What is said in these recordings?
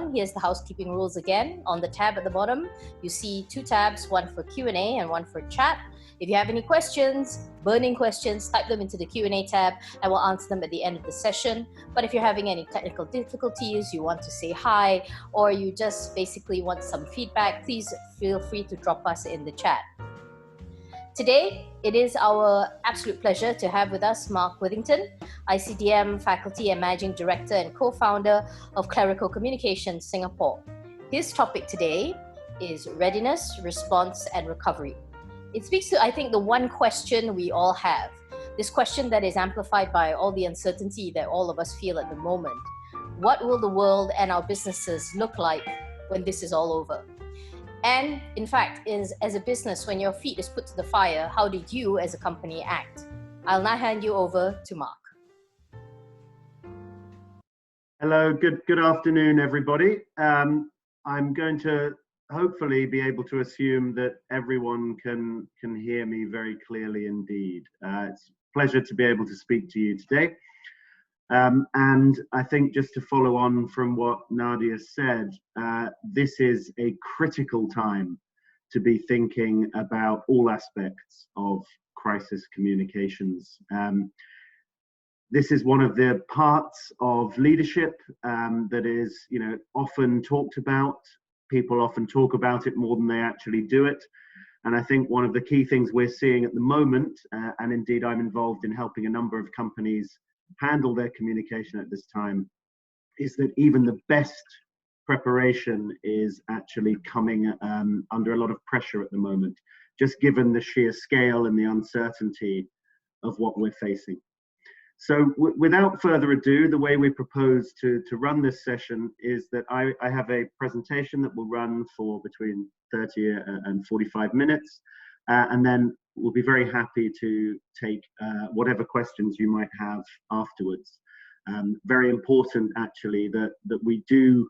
bottom, here's the housekeeping rules again. On the tab at the bottom, you see two tabs, one for Q&A and one for chat. If you have any questions, burning questions, type them into the Q&A tab and we'll answer them at the end of the session. But if you're having any technical difficulties, you want to say hi, or you just basically want some feedback, please feel free to drop us in the chat. Today, it is our absolute pleasure to have with us Mark Withington, ICDM faculty and managing director and co-founder of Clerical Communications Singapore. His topic today is readiness, response, and recovery. It speaks to, I think, the one question we all have. This question that is amplified by all the uncertainty that all of us feel at the moment. What will the world and our businesses look like when this is all over? And in fact, as a business, when your feet is put to the fire, how did you as a company act? I'll now hand you over to Mark. Hello, good afternoon, everybody. I'm going to hopefully be able to assume that everyone can hear me very clearly indeed. It's a pleasure to be able to speak to you today. And I think just to follow on from what Nadia said, this is a critical time to be thinking about all aspects of crisis communications. This is one of the parts of leadership that is, often talked about. People often talk about it more than they actually do it. And I think one of the key things we're seeing at the moment, and indeed I'm involved in helping a number of companies handle their communication at this time, is that even the best preparation is actually coming under a lot of pressure at the moment, just given the sheer scale and the uncertainty of what we're facing. So without further ado, the way we propose to run this session is that I have a presentation that will run for between 30 and 45 minutes, and then we'll be very happy to take whatever questions you might have afterwards. Very important, actually, that we do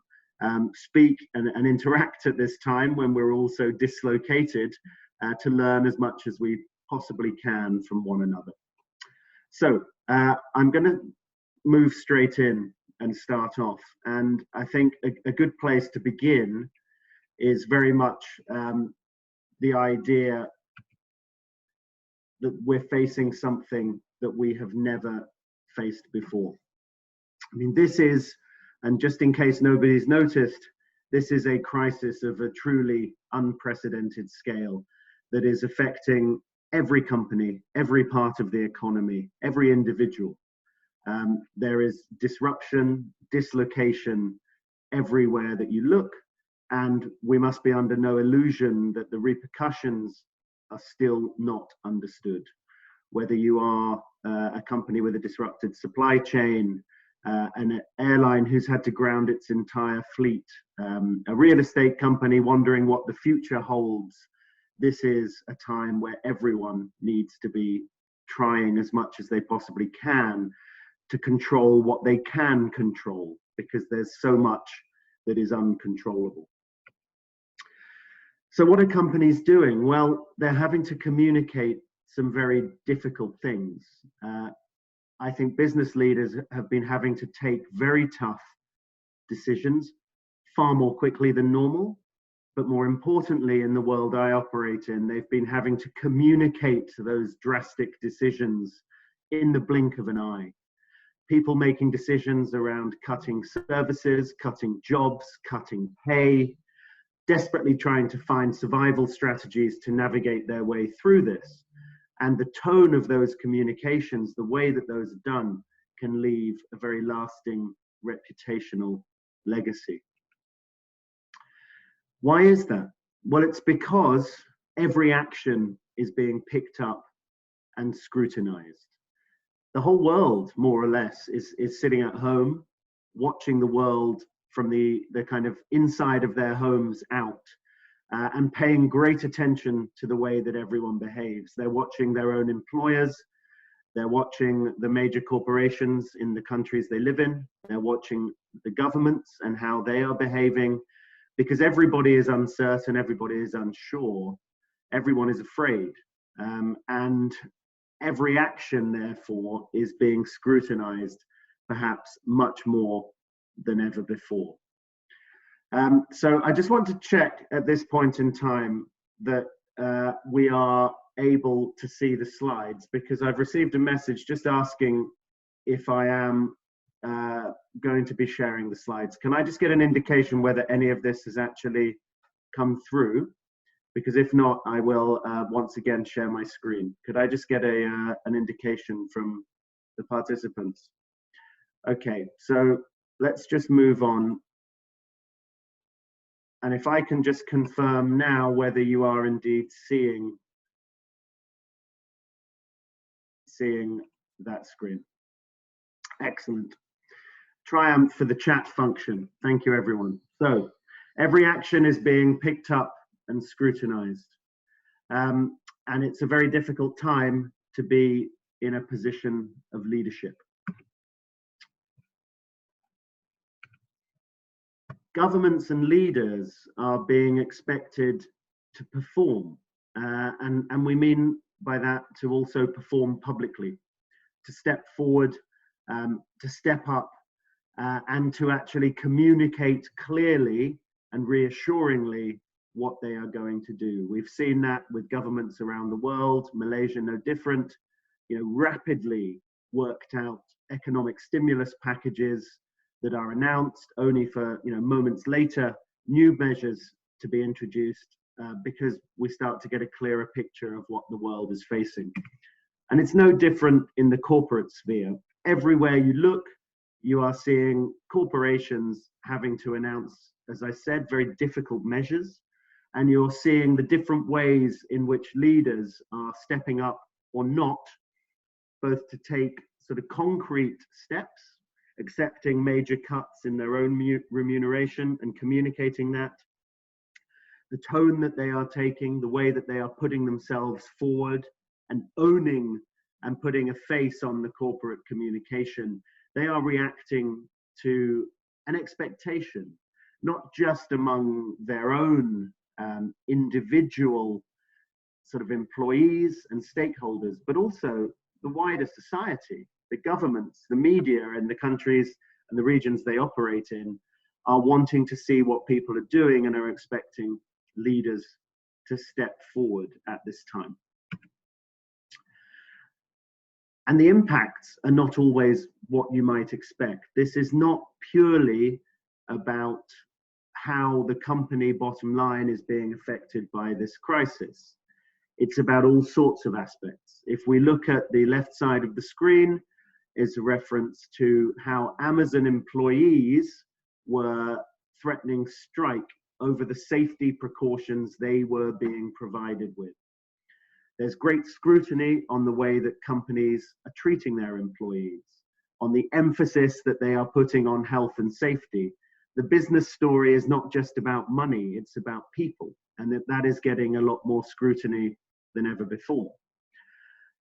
speak and interact at this time when we're also dislocated to learn as much as we possibly can from one another. So I'm going to move straight in and start off. And I think a good place to begin is very much the idea that we're facing something that we have never faced before. I mean, this is, and just in case nobody's noticed, this is a crisis of a truly unprecedented scale that is affecting every company, every part of the economy, every individual. There is disruption, dislocation everywhere that you look, and we must be under no illusion that the repercussions are still not understood. Whether you are a company with a disrupted supply chain, an airline who's had to ground its entire fleet, a real estate company wondering what the future holds, this is a time where everyone needs to be trying as much as they possibly can to control what they can control, because there's so much that is uncontrollable. So what are companies doing? Well, they're having to communicate some very difficult things. I think business leaders have been having to take very tough decisions far more quickly than normal. But more importantly, in the world I operate in, they've been having to communicate those drastic decisions in the blink of an eye. People making decisions around cutting services, cutting jobs, cutting pay, desperately trying to find survival strategies to navigate their way through this. And the tone of those communications, the way that those are done, can leave a very lasting reputational legacy. Why is that? Well, it's because every action is being picked up and scrutinized. The whole world, more or less, is sitting at home, watching the world from the kind of inside of their homes out, and paying great attention to the way that everyone behaves. They're watching their own employers, they're watching the major corporations in the countries they live in, they're watching the governments and how they are behaving, because everybody is uncertain, everybody is unsure, everyone is afraid. And every action, therefore, is being scrutinized perhaps much more than ever before. So I just want to check at this point in time that we are able to see the slides, because I've received a message just asking if I am going to be sharing the slides. Can I just get an indication whether any of this has actually come through? Because if not, I will once again share my screen. Could I just get an indication from the participants? Okay, so let's just move on. And if I can just confirm now whether you are indeed seeing that screen. Excellent. Triumph for the chat function. Thank you, everyone. So every action is being picked up and scrutinized. And it's a very difficult time to be in a position of leadership. Governments and leaders are being expected to perform, and we mean by that to also perform publicly, to step forward, to step up, and to actually communicate clearly and reassuringly what they are going to do. We've seen that with governments around the world, Malaysia no different, rapidly worked out economic stimulus packages that are announced only for moments later, new measures to be introduced, because we start to get a clearer picture of what the world is facing. And it's no different in the corporate sphere. Everywhere you look, you are seeing corporations having to announce, as I said, very difficult measures. And you're seeing the different ways in which leaders are stepping up or not, both to take sort of concrete steps, accepting major cuts in their own remuneration and communicating that, the tone that they are taking, the way that they are putting themselves forward and owning and putting a face on the corporate communication. They are reacting to an expectation, not just among their own individual sort of employees and stakeholders, but also the wider society. The governments, the media in the countries and the regions they operate in are wanting to see what people are doing and are expecting leaders to step forward at this time. And the impacts are not always what you might expect. This is not purely about how the company bottom line is being affected by this crisis. It's about all sorts of aspects. If we look at the left side of the screen, is a reference to how Amazon employees were threatening strike over the safety precautions they were being provided with. There's great scrutiny on the way that companies are treating their employees, on the emphasis that they are putting on health and safety. The business story is not just about money, it's about people, and that is getting a lot more scrutiny than ever before.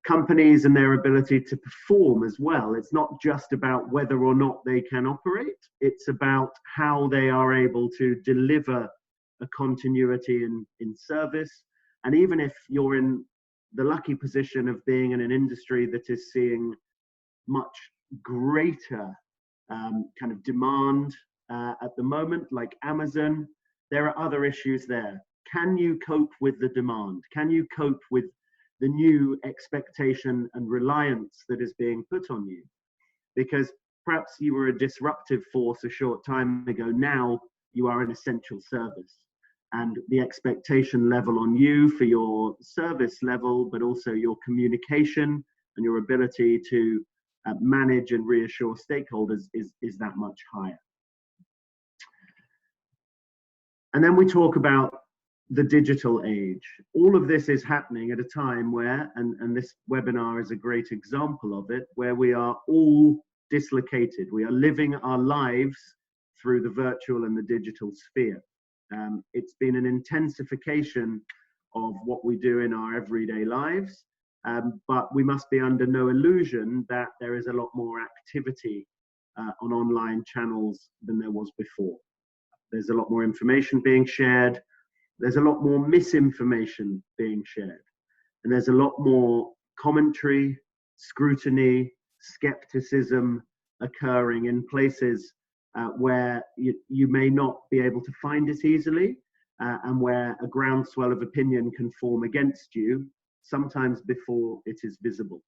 Companies and their ability to perform as well. It's not just about whether or not they can operate, it's about how they are able to deliver a continuity in service. And even if you're in the lucky position of being in an industry that is seeing much greater kind of demand at the moment, like Amazon, there are other issues there. Can you cope with the demand? Can you cope with the new expectation and reliance that is being put on you? Because perhaps you were a disruptive force a short time ago, now you are an essential service. And the expectation level on you for your service level, but also your communication and your ability to manage and reassure stakeholders is that much higher. And then we talk about the digital age. All of this is happening at a time where, and this webinar is a great example of it, where we are all dislocated. We are living our lives through the virtual and the digital sphere. It's been an intensification of what we do in our everyday lives, but we must be under no illusion that there is a lot more activity on online channels than there was before. There's a lot more information being shared. There's a lot more misinformation being shared. And there's a lot more commentary, scrutiny, skepticism occurring in places where you may not be able to find it easily, and where a groundswell of opinion can form against you, sometimes before it is visible.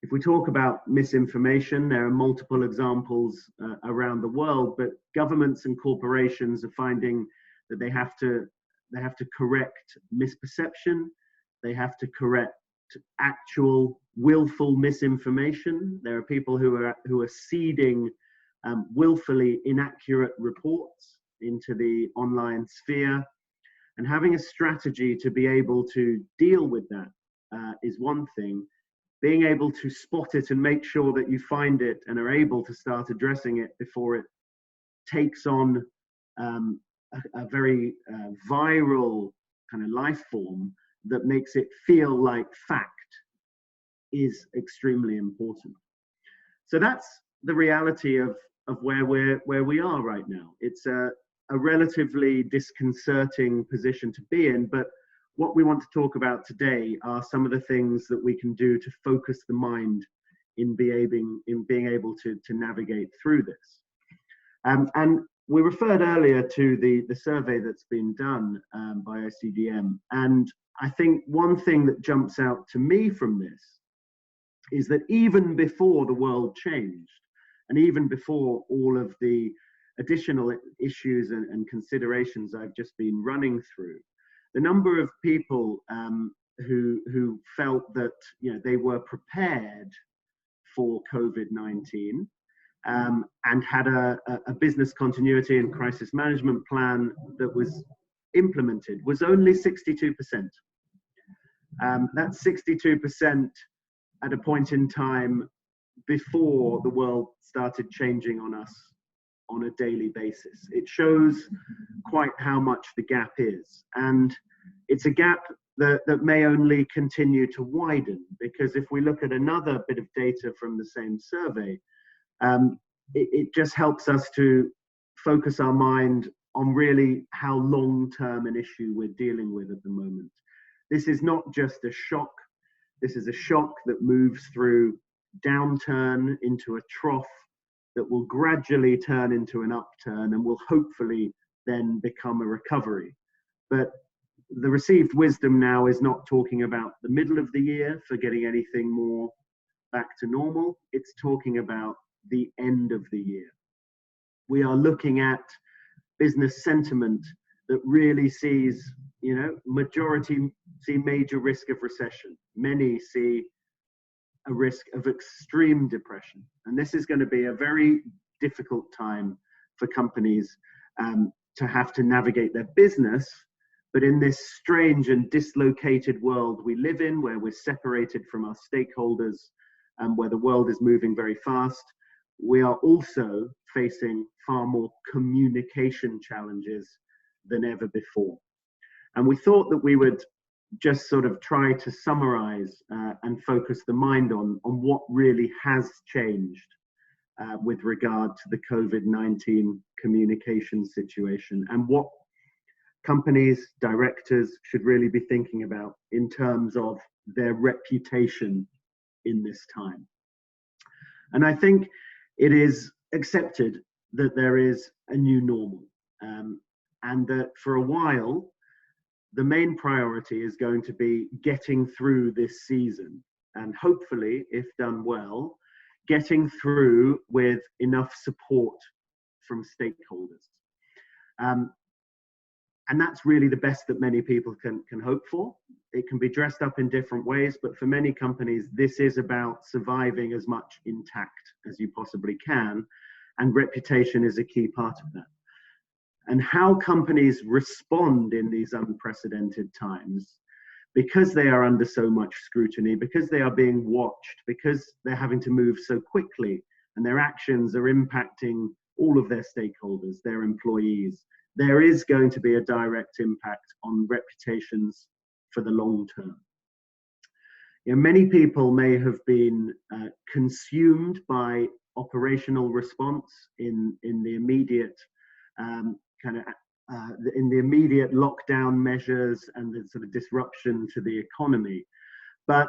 If we talk about misinformation, there are multiple examples around the world, but governments and corporations are finding that they have to correct misperception, they have to correct actual willful misinformation. There are people who are seeding willfully inaccurate reports into the online sphere, and having a strategy to be able to deal with that is one thing. Being able to spot it and make sure that you find it and are able to start addressing it before it takes on a very viral kind of life form that makes it feel like fact is extremely important. So that's the reality of where we are right now. It's a relatively disconcerting position to be in, but what we want to talk about today are some of the things that we can do to focus the mind in being able to navigate through this. And we referred earlier to the survey that's been done by ICDM. And I think one thing that jumps out to me from this is that even before the world changed, and even before all of the additional issues and considerations I've just been running through, the number of people who felt that they were prepared for COVID-19 and had a business continuity and crisis management plan that was implemented was only 62%. That's 62% at a point in time before the world started changing on us on a daily basis. It shows quite how much the gap is. And it's a gap that may only continue to widen, because if we look at another bit of data from the same survey, it just helps us to focus our mind on really how long-term an issue we're dealing with at the moment. This is not just a shock. This is a shock that moves through downturn into a trough that will gradually turn into an upturn and will hopefully then become a recovery. But the received wisdom now is not talking about the middle of the year for getting anything more back to normal. It's talking about the end of the year. We are looking at business sentiment that really sees, majority see major risk of recession. Many see a risk of extreme depression. And this is going to be a very difficult time for companies to have to navigate their business. But in this strange and dislocated world we live in, where we're separated from our stakeholders and where the world is moving very fast, we are also facing far more communication challenges than ever before. And we thought that we would just sort of try to summarize and focus the mind on what really has changed with regard to the COVID-19 communication situation, and what companies, directors should really be thinking about in terms of their reputation in this time. And I think it is accepted that there is a new normal, and that for a while, the main priority is going to be getting through this season, and hopefully, if done well, getting through with enough support from stakeholders. And that's really the best that many people can hope for. It can be dressed up in different ways, but for many companies, this is about surviving as much intact as you possibly can, and reputation is a key part of that. And how companies respond in these unprecedented times, because they are under so much scrutiny, because they are being watched, because they're having to move so quickly, and their actions are impacting all of their stakeholders, their employees, there is going to be a direct impact on reputations for the long term. Many people may have been consumed by operational response in the immediate in the immediate lockdown measures and the sort of disruption to the economy. But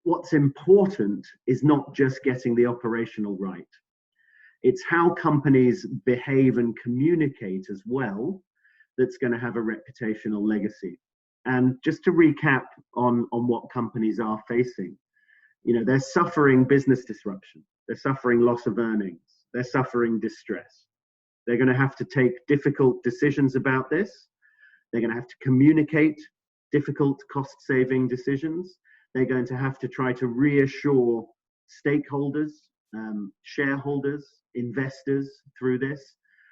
what's important is not just getting the operational right. It's how companies behave and communicate as well that's going to have a reputational legacy. And just to recap on what companies are facing, they're suffering business disruption. They're suffering loss of earnings. They're suffering distress. They're going to have to take difficult decisions about this. They're going to have to communicate difficult cost-saving decisions. They're going to have to try to reassure stakeholders, shareholders, investors through this,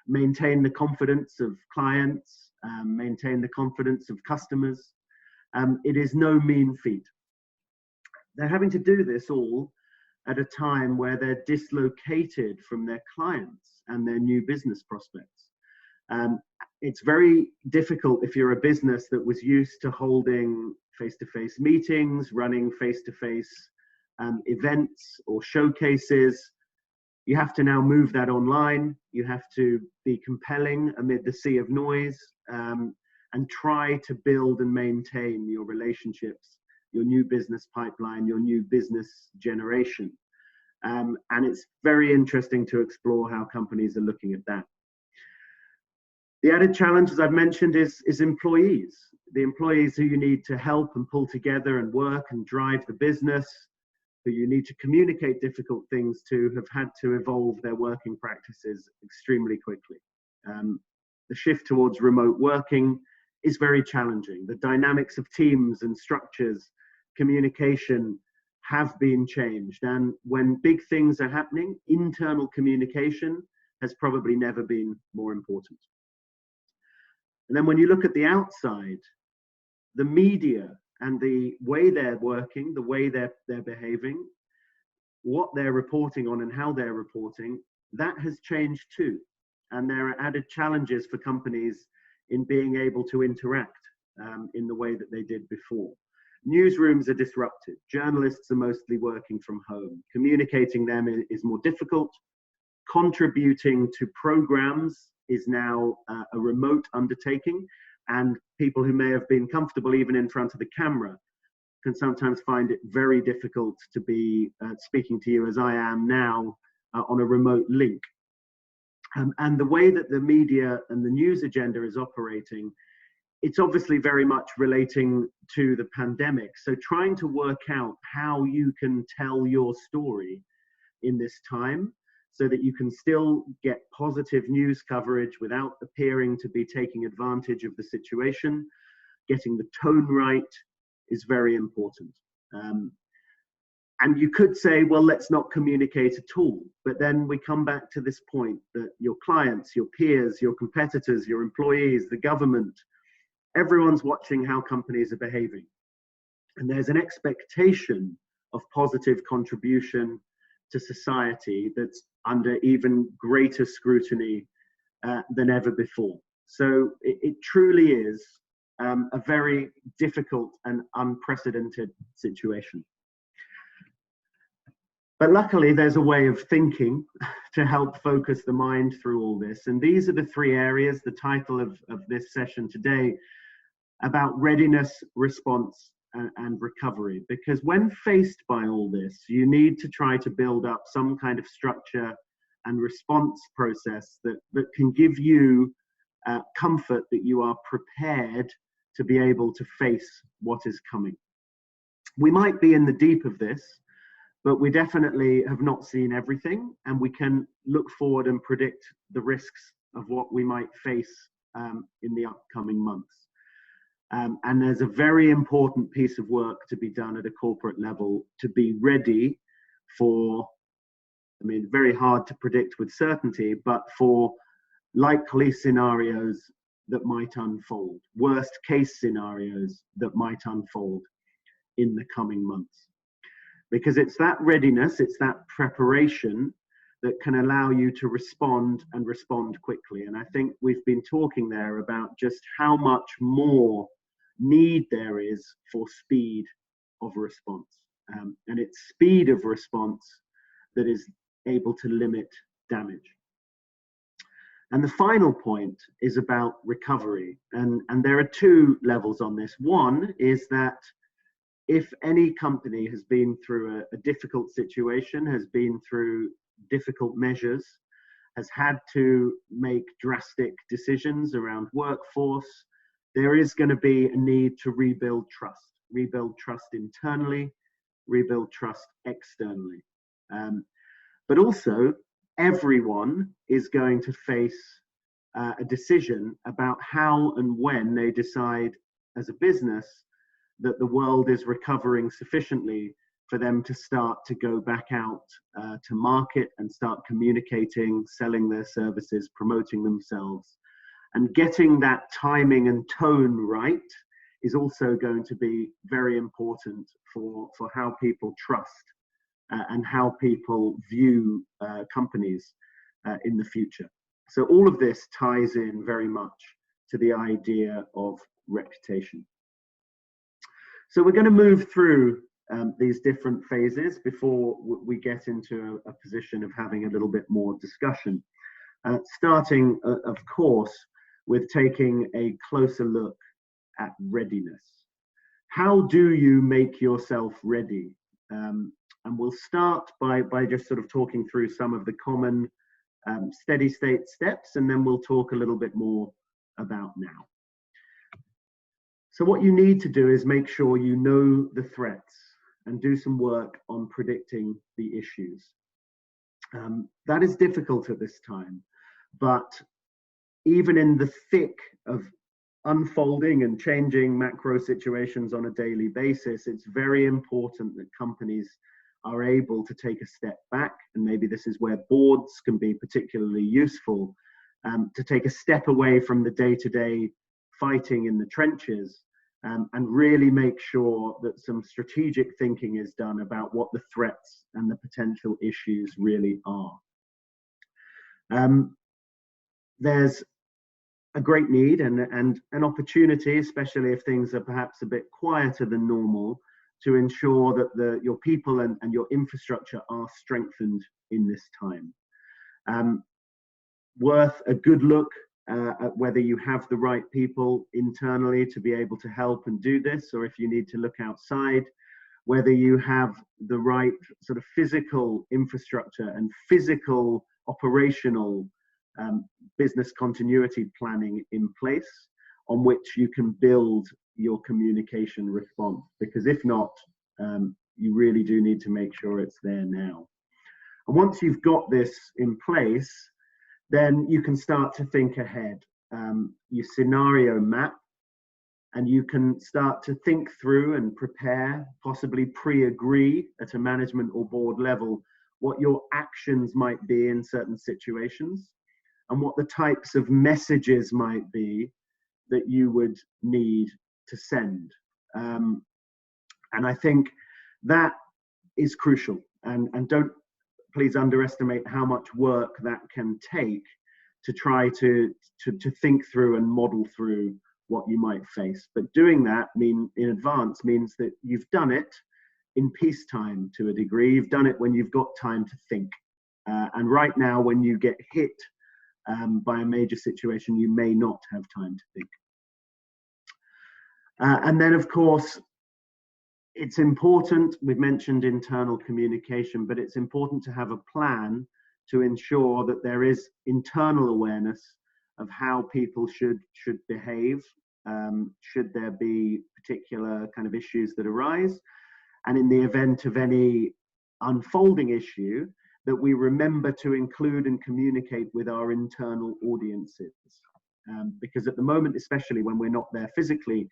maintain the confidence of clients, maintain the confidence of customers. It is no mean feat. They're having to do this all at a time where they're dislocated from their clients and their new business prospects. It's very difficult if you're a business that was used to holding face-to-face meetings, running face-to-face events or showcases. You have to now move that online. You have to be compelling amid the sea of noise, and try to build and maintain your relationships, your new business pipeline, your new business generation. And it's very interesting to explore how companies are looking at that. The added challenge, as I've mentioned, is employees. The employees who you need to help and pull together and work and drive the business, who you need to communicate difficult things to, have had to evolve their working practices extremely quickly. The shift towards remote working is very challenging. The dynamics of teams and structures, communication have been changed. And when big things are happening, internal communication has probably never been more important. And then when you look at the outside, the media and the way they're working, the way they're behaving, what they're reporting on and how they're reporting, that has changed too. And there are added challenges for companies in being able to interact in the way that they did before. Newsrooms are disrupted. Journalists are mostly working from home. Communicating them is more difficult. Contributing to programs is now a remote undertaking, and people who may have been comfortable even in front of the camera can sometimes find it very difficult to be speaking to you as I am now on a remote link. And the way that the media and the news agenda is operating, it's obviously very much relating to the pandemic. So trying to work out how you can tell your story in this time so that you can still get positive news coverage without appearing to be taking advantage of the situation, getting the tone right is very important. And you could say, well, let's not communicate at all. But then we come back to this point that your clients, your peers, your competitors, your employees, the government, everyone's watching how companies are behaving. And there's an expectation of positive contribution to society that's under even greater scrutiny than ever before. So it truly is a very difficult and unprecedented situation. But luckily, there's a way of thinking to help focus the mind through all this. And these are the three areas, the title of this session today, about readiness, response, and recovery. Because when faced by all this, you need to try to build up some kind of structure and response process that can give you comfort that you are prepared to be able to face what is coming. We might be in the deep of this, but we definitely have not seen everything, and we can look forward and predict the risks of what we might face in the upcoming months. And there's a very important piece of work to be done at a corporate level to be ready for, I mean, very hard to predict with certainty, but for likely scenarios that might unfold, worst case scenarios that might unfold in the coming months. Because it's that readiness, it's that preparation that can allow you to respond and respond quickly. And I think we've been talking there about just how much more need there is for speed of response. And it's speed of response that is able to limit damage. And the final point is about recovery. And there are two levels on this. One is that if any company has been through a difficult situation, has been through difficult measures, has had to make drastic decisions around workforce, there is going to be a need to rebuild trust internally, rebuild trust externally. But also, everyone is going to face a decision about how and when they decide as a business that the world is recovering sufficiently for them to start to go back out to market and start communicating, selling their services, promoting themselves. And getting that timing and tone right is also going to be very important for how people trust and how people view companies in the future. So all of this ties in very much to the idea of reputation. So we're going to move through these different phases before we get into a position of having a little bit more discussion. Starting, of course, with taking a closer look at readiness. How do you make yourself ready? And we'll start by just sort of talking through some of the common steady state steps, and then we'll talk a little bit more about now. So what you need to do is make sure you know the threats and do some work on predicting the issues. That is difficult at this time, but even in the thick of unfolding and changing macro situations on a daily basis, it's very important that companies are able to take a step back, and maybe this is where boards can be particularly useful, to take a step away from the day-to-day fighting in the trenches and really make sure that some strategic thinking is done about what the threats and the potential issues really are. There's a great need and an opportunity, especially if things are perhaps a bit quieter than normal, to ensure that your people and your infrastructure are strengthened in this time. Worth a good look at whether you have the right people internally to be able to help and do this, or if you need to look outside, whether you have the right sort of physical infrastructure and physical operational business continuity planning in place on which you can build your communication response, because if not, you really do need to make sure it's there now. And once you've got this in place, then you can start to think ahead. You scenario map, and you can start to think through and prepare, possibly pre-agree at a management or board level, what your actions might be in certain situations and what the types of messages might be that you would need to send. And I think that is crucial, and don't please underestimate how much work that can take to try to think through and model through what you might face. But doing that in advance means that you've done it in peacetime to a degree. You've done it when you've got time to think. And right now, when you get hit by a major situation, you may not have time to think. And then, of course, it's important, we've mentioned internal communication, but it's important to have a plan to ensure that there is internal awareness of how people should behave, should there be particular kind of issues that arise. And in the event of any unfolding issue, that we remember to include and communicate with our internal audiences. Because at the moment, especially when we're not there physically,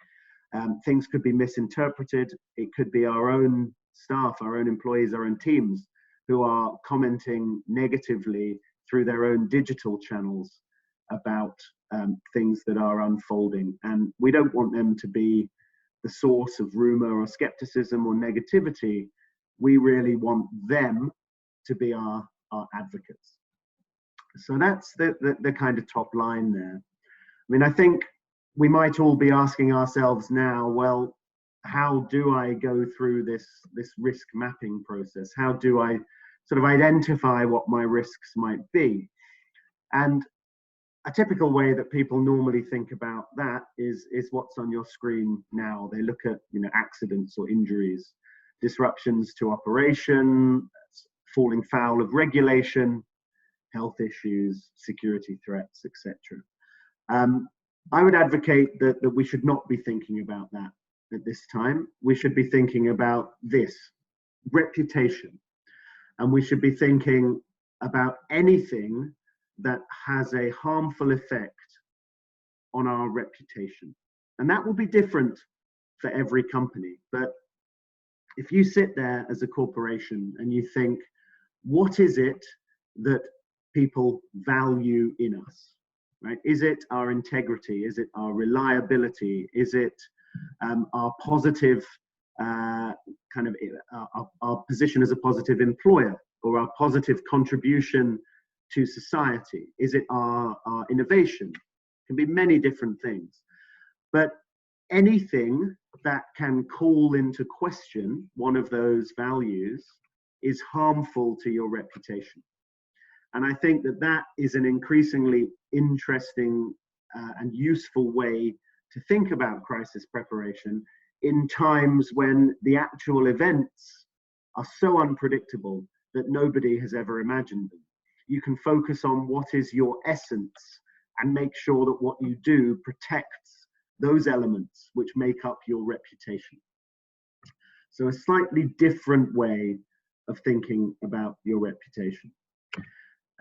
things could be misinterpreted. It could be our own staff, our own employees, our own teams who are commenting negatively through their own digital channels about things that are unfolding. And we don't want them to be the source of rumor or skepticism or negativity. We really want them to be our advocates. So that's the kind of top line there. I mean, I think we might all be asking ourselves now, well, how do I go through this risk mapping process? How do I sort of identify what my risks might be? And a typical way that people normally think about that is what's on your screen now. They look at, accidents or injuries, disruptions to operation, falling foul of regulation, health issues, security threats, etc. I would advocate that we should not be thinking about that at this time. We should be thinking about this, reputation. And we should be thinking about anything that has a harmful effect on our reputation. And that will be different for every company. But if you sit there as a corporation and you think, what is it that people value in us, right? Is it our integrity? Is it our reliability? Is it our positive our position as a positive employer, or our positive contribution to society? Is it our innovation? It can be many different things. But anything that can call into question one of those values is harmful to your reputation. And I think that that is an increasingly interesting and useful way to think about crisis preparation in times when the actual events are so unpredictable that nobody has ever imagined them. You can focus on what is your essence and make sure that what you do protects those elements which make up your reputation. So a slightly different way of thinking about your reputation.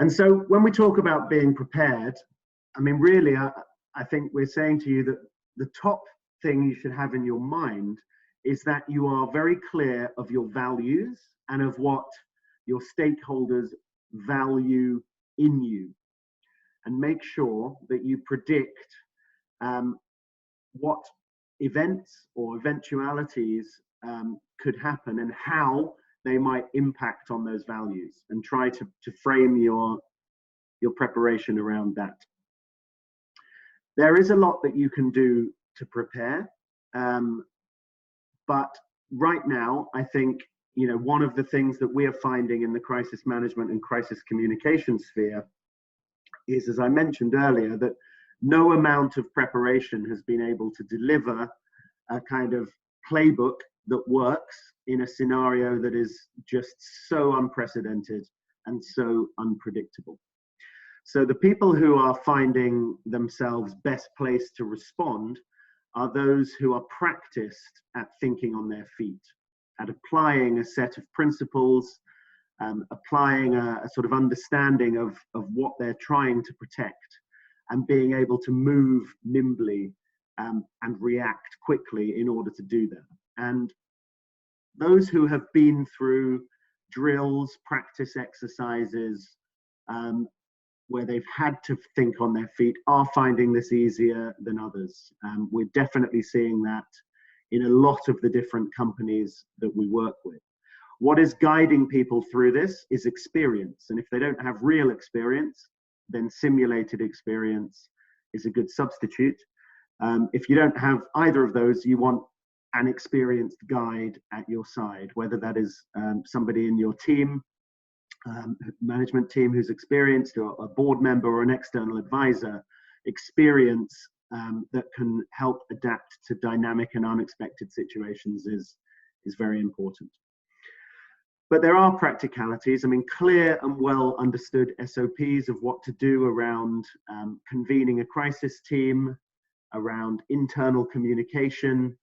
And so when we talk about being prepared, I mean, really, I think we're saying to you that the top thing you should have in your mind is that you are very clear of your values and of what your stakeholders value in you, and make sure that you predict what events or eventualities could happen and how they might impact on those values, and try to frame your preparation around that. There is a lot that you can do to prepare, but right now, I think, you know, one of the things that we are finding in the crisis management and crisis communication sphere is, as I mentioned earlier, that no amount of preparation has been able to deliver a kind of playbook that works in a scenario that is just so unprecedented and so unpredictable. So the people who are finding themselves best placed to respond are those who are practiced at thinking on their feet, at applying a set of principles, applying a sort of understanding of what they're trying to protect, and being able to move nimbly and react quickly in order to do that. And those who have been through drills, practice exercises, where they've had to think on their feet, are finding this easier than others. We're definitely seeing that in a lot of the different companies that we work with. What is guiding people through this is experience. And if they don't have real experience, then simulated experience is a good substitute. If you don't have either of those, you want an experienced guide at your side, whether that is somebody in your team, management team who's experienced, or a board member or an external advisor. Experience that can help adapt to dynamic and unexpected situations is very important. But there are practicalities. I mean, clear and well understood SOPs of what to do around convening a crisis team, around internal communication,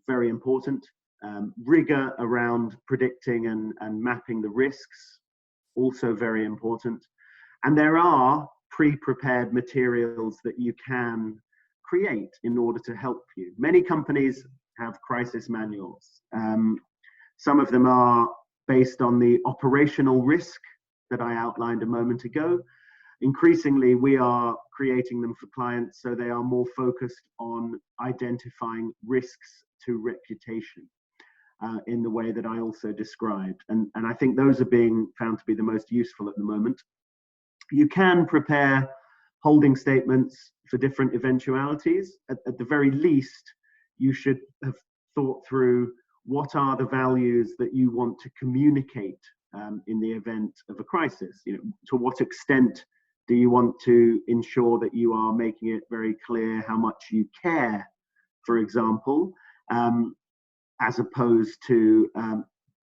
very important. Rigor around predicting and mapping the risks, also very important. And there are pre-prepared materials that you can create in order to help you. Many companies have crisis manuals. Some of them are based on the operational risk that I outlined a moment ago. Increasingly, we are creating them for clients so they are more focused on identifying risks to reputation in the way that I also described. And I think those are being found to be the most useful at the moment. You can prepare holding statements for different eventualities. At the very least, you should have thought through what are the values that you want to communicate in the event of a crisis. You know, to what extent do you want to ensure that you are making it very clear how much you care, for example, as opposed to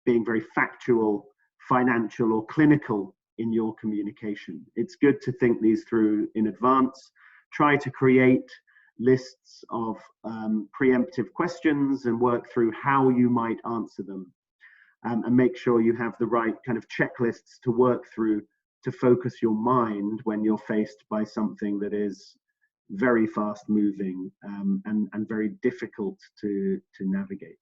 being very factual, financial, or clinical in your communication. It's good to think these through in advance. Try to create lists of preemptive questions and work through how you might answer them. And make sure you have the right kind of checklists to work through to focus your mind when you're faced by something that is very fast moving and very difficult to navigate.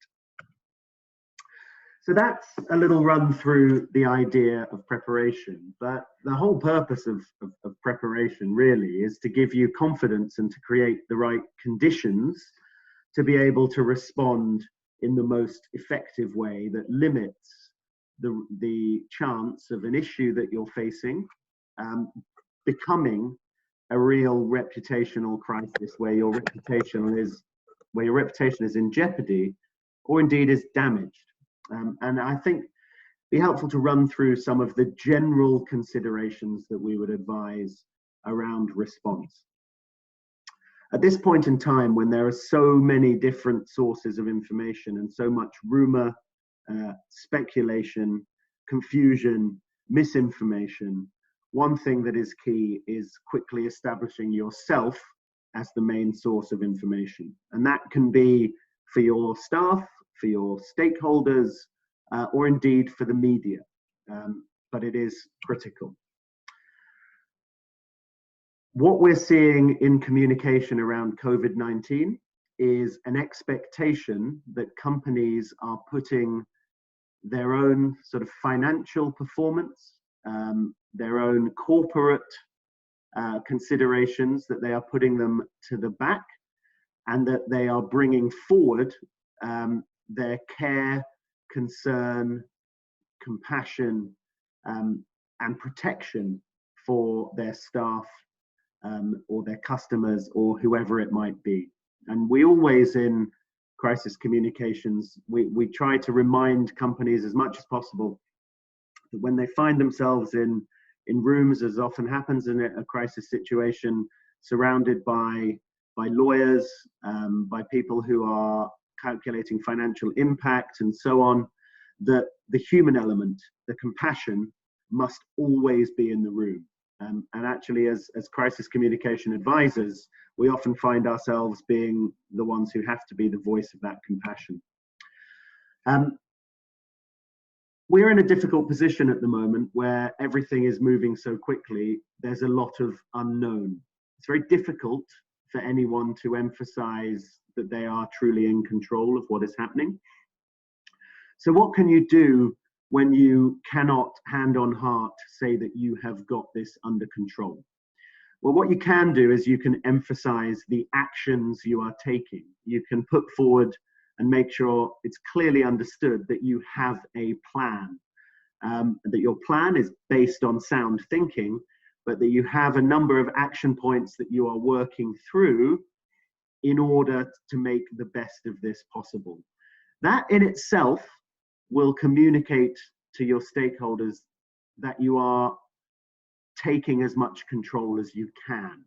So that's a little run through the idea of preparation, but the whole purpose of preparation really is to give you confidence and to create the right conditions to be able to respond in the most effective way that limits the chance of an issue that you're facing becoming a real reputational crisis where your reputation is in jeopardy or indeed is damaged. And I think it'd be helpful to run through some of the general considerations that we would advise around response. At this point in time, when there are so many different sources of information and so much rumor, speculation, confusion, misinformation, one thing that is key is quickly establishing yourself as the main source of information. And that can be for your staff, for your stakeholders, or indeed for the media, but it is critical. What we're seeing in communication around COVID-19 is an expectation that companies are putting their own sort of financial performance, their own corporate considerations, that they are putting them to the back, and that they are bringing forward their care, concern, compassion, and protection for their staff or their customers or whoever it might be. And we always, in crisis communications, we try to remind companies as much as possible that when they find themselves in rooms, as often happens in a crisis situation, surrounded by lawyers, by people who are calculating financial impact and so on, that the human element, the compassion, must always be in the room. And actually, as crisis communication advisors, we often find ourselves being the ones who have to be the voice of that compassion. We're in a difficult position at the moment where everything is moving so quickly. There's a lot of unknown. It's very difficult for anyone to emphasize that they are truly in control of what is happening. So what can you do when you cannot, hand on heart, say that you have got this under control? Well, what you can do is you can emphasize the actions you are taking. You can put forward and make sure it's clearly understood that you have a plan, that your plan is based on sound thinking, but that you have a number of action points that you are working through in order to make the best of this possible. That in itself will communicate to your stakeholders that you are taking as much control as you can.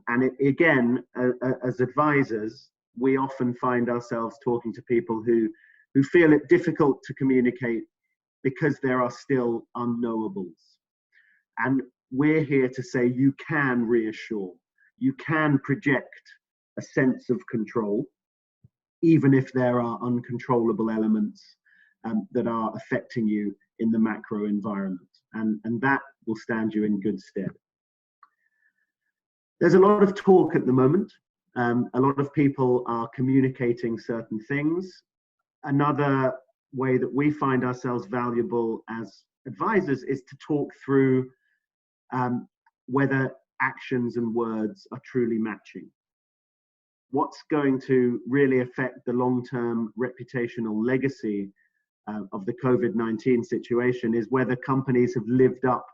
And again, as advisors, we often find ourselves talking to people who feel it difficult to communicate because there are still unknowables. And we're here to say you can reassure, you can project a sense of control, even if there are uncontrollable elements that are affecting you in the macro environment. And that will stand you in good stead. There's a lot of talk at the moment. A lot of people are communicating certain things. Another way that we find ourselves valuable as advisors is to talk through whether actions and words are truly matching. What's going to really affect the long-term reputational legacy of the COVID-19 situation is whether companies have lived up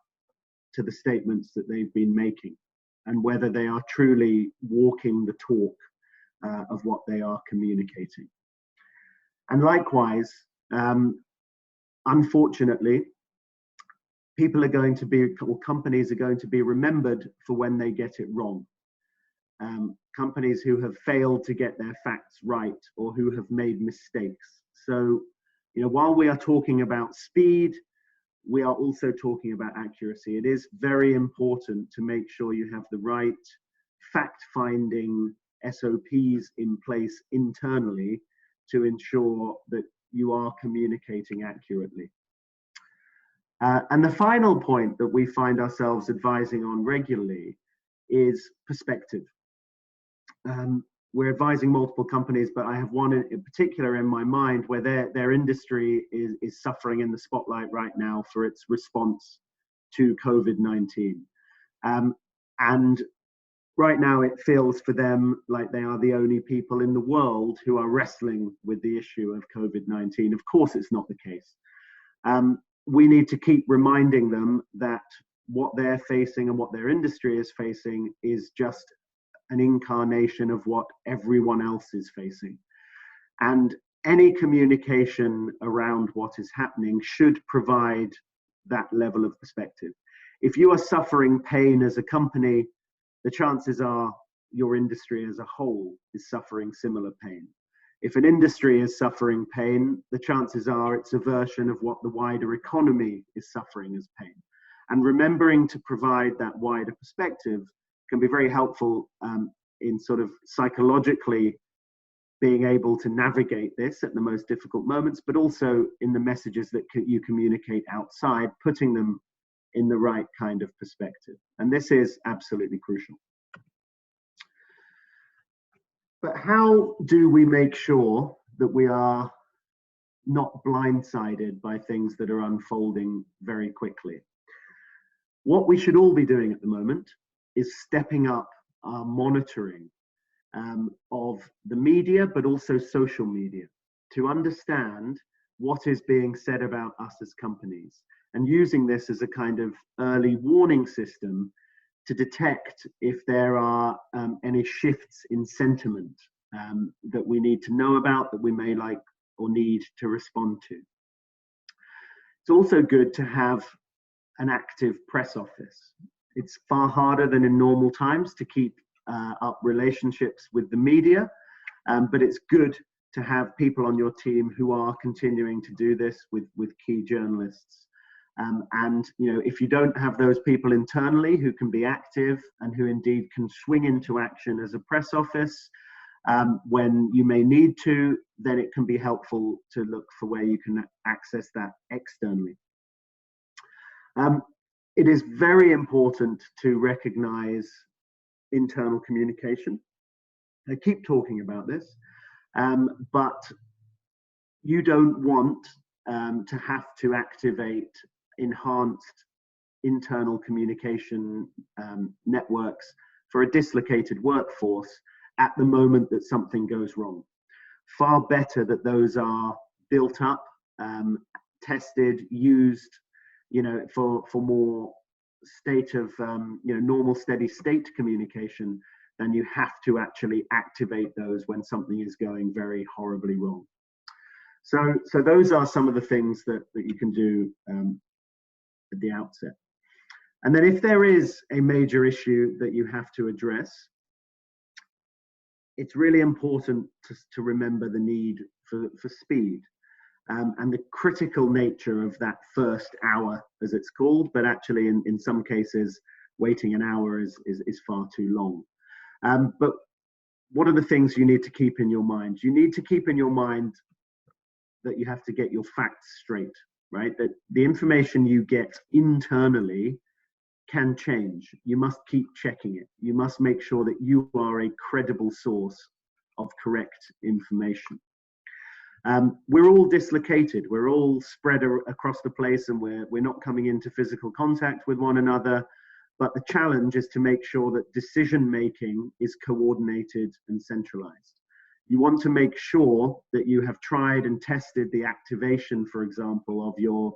to the statements that they've been making, and whether they are truly walking the talk of what they are communicating. And likewise, unfortunately, people are going to be, or companies are going to be remembered for when they get it wrong. Companies who have failed to get their facts right or who have made mistakes. So, you know, while we are talking about speed, we are also talking about accuracy. It is very important to make sure you have the right fact-finding SOPs in place internally to ensure that you are communicating accurately. And the final point that we find ourselves advising on regularly is perspective. We're advising multiple companies, but I have one in particular in my mind where their industry is suffering in the spotlight right now for its response to COVID-19. And right now it feels for them like they are the only people in the world who are wrestling with the issue of COVID-19. Of course, it's not the case. We need to keep reminding them that what they're facing and what their industry is facing is just an incarnation of what everyone else is facing. And any communication around what is happening should provide that level of perspective. If you are suffering pain as a company, the chances are your industry as a whole is suffering similar pain. If an industry is suffering pain, the chances are it's a version of what the wider economy is suffering as pain. And remembering to provide that wider perspective can be very helpful in sort of psychologically being able to navigate this at the most difficult moments, but also in the messages that you communicate outside, putting them in the right kind of perspective. And this is absolutely crucial. But how do we make sure that we are not blindsided by things that are unfolding very quickly? What we should all be doing at the moment is stepping up our monitoring of the media, but also social media, to understand what is being said about us as companies, and using this as a kind of early warning system to detect if there are any shifts in sentiment that we need to know about, that we may like or need to respond to. It's also good to have an active press office. It's far harder than in normal times to keep up relationships with the media, but it's good to have people on your team who are continuing to do this with key journalists. And you know, if you don't have those people internally who can be active and who indeed can swing into action as a press office when you may need to, then it can be helpful to look for where you can access that externally. It is very important to recognize internal communication. I keep talking about this, but you don't want to have to activate enhanced internal communication networks for a dislocated workforce at the moment that something goes wrong. Far better that those are built up, tested, used, you know, for more state of normal steady state communication, than you have to actually activate those when something is going very horribly wrong. So those are some of the things that you can do at the outset. And then if there is a major issue that you have to address, it's really important to remember the need for speed and the critical nature of that first hour, as it's called, but actually in some cases, waiting an hour is far too long. But what are the things you need to keep in your mind? You need to keep in your mind that you have to get your facts straight, right? That the information you get internally can change. You must keep checking it. You must make sure that you are a credible source of correct information. We're all dislocated. We're all spread across the place, and we're not coming into physical contact with one another. But the challenge is to make sure that decision making is coordinated and centralized. You want to make sure that you have tried and tested the activation, for example, of your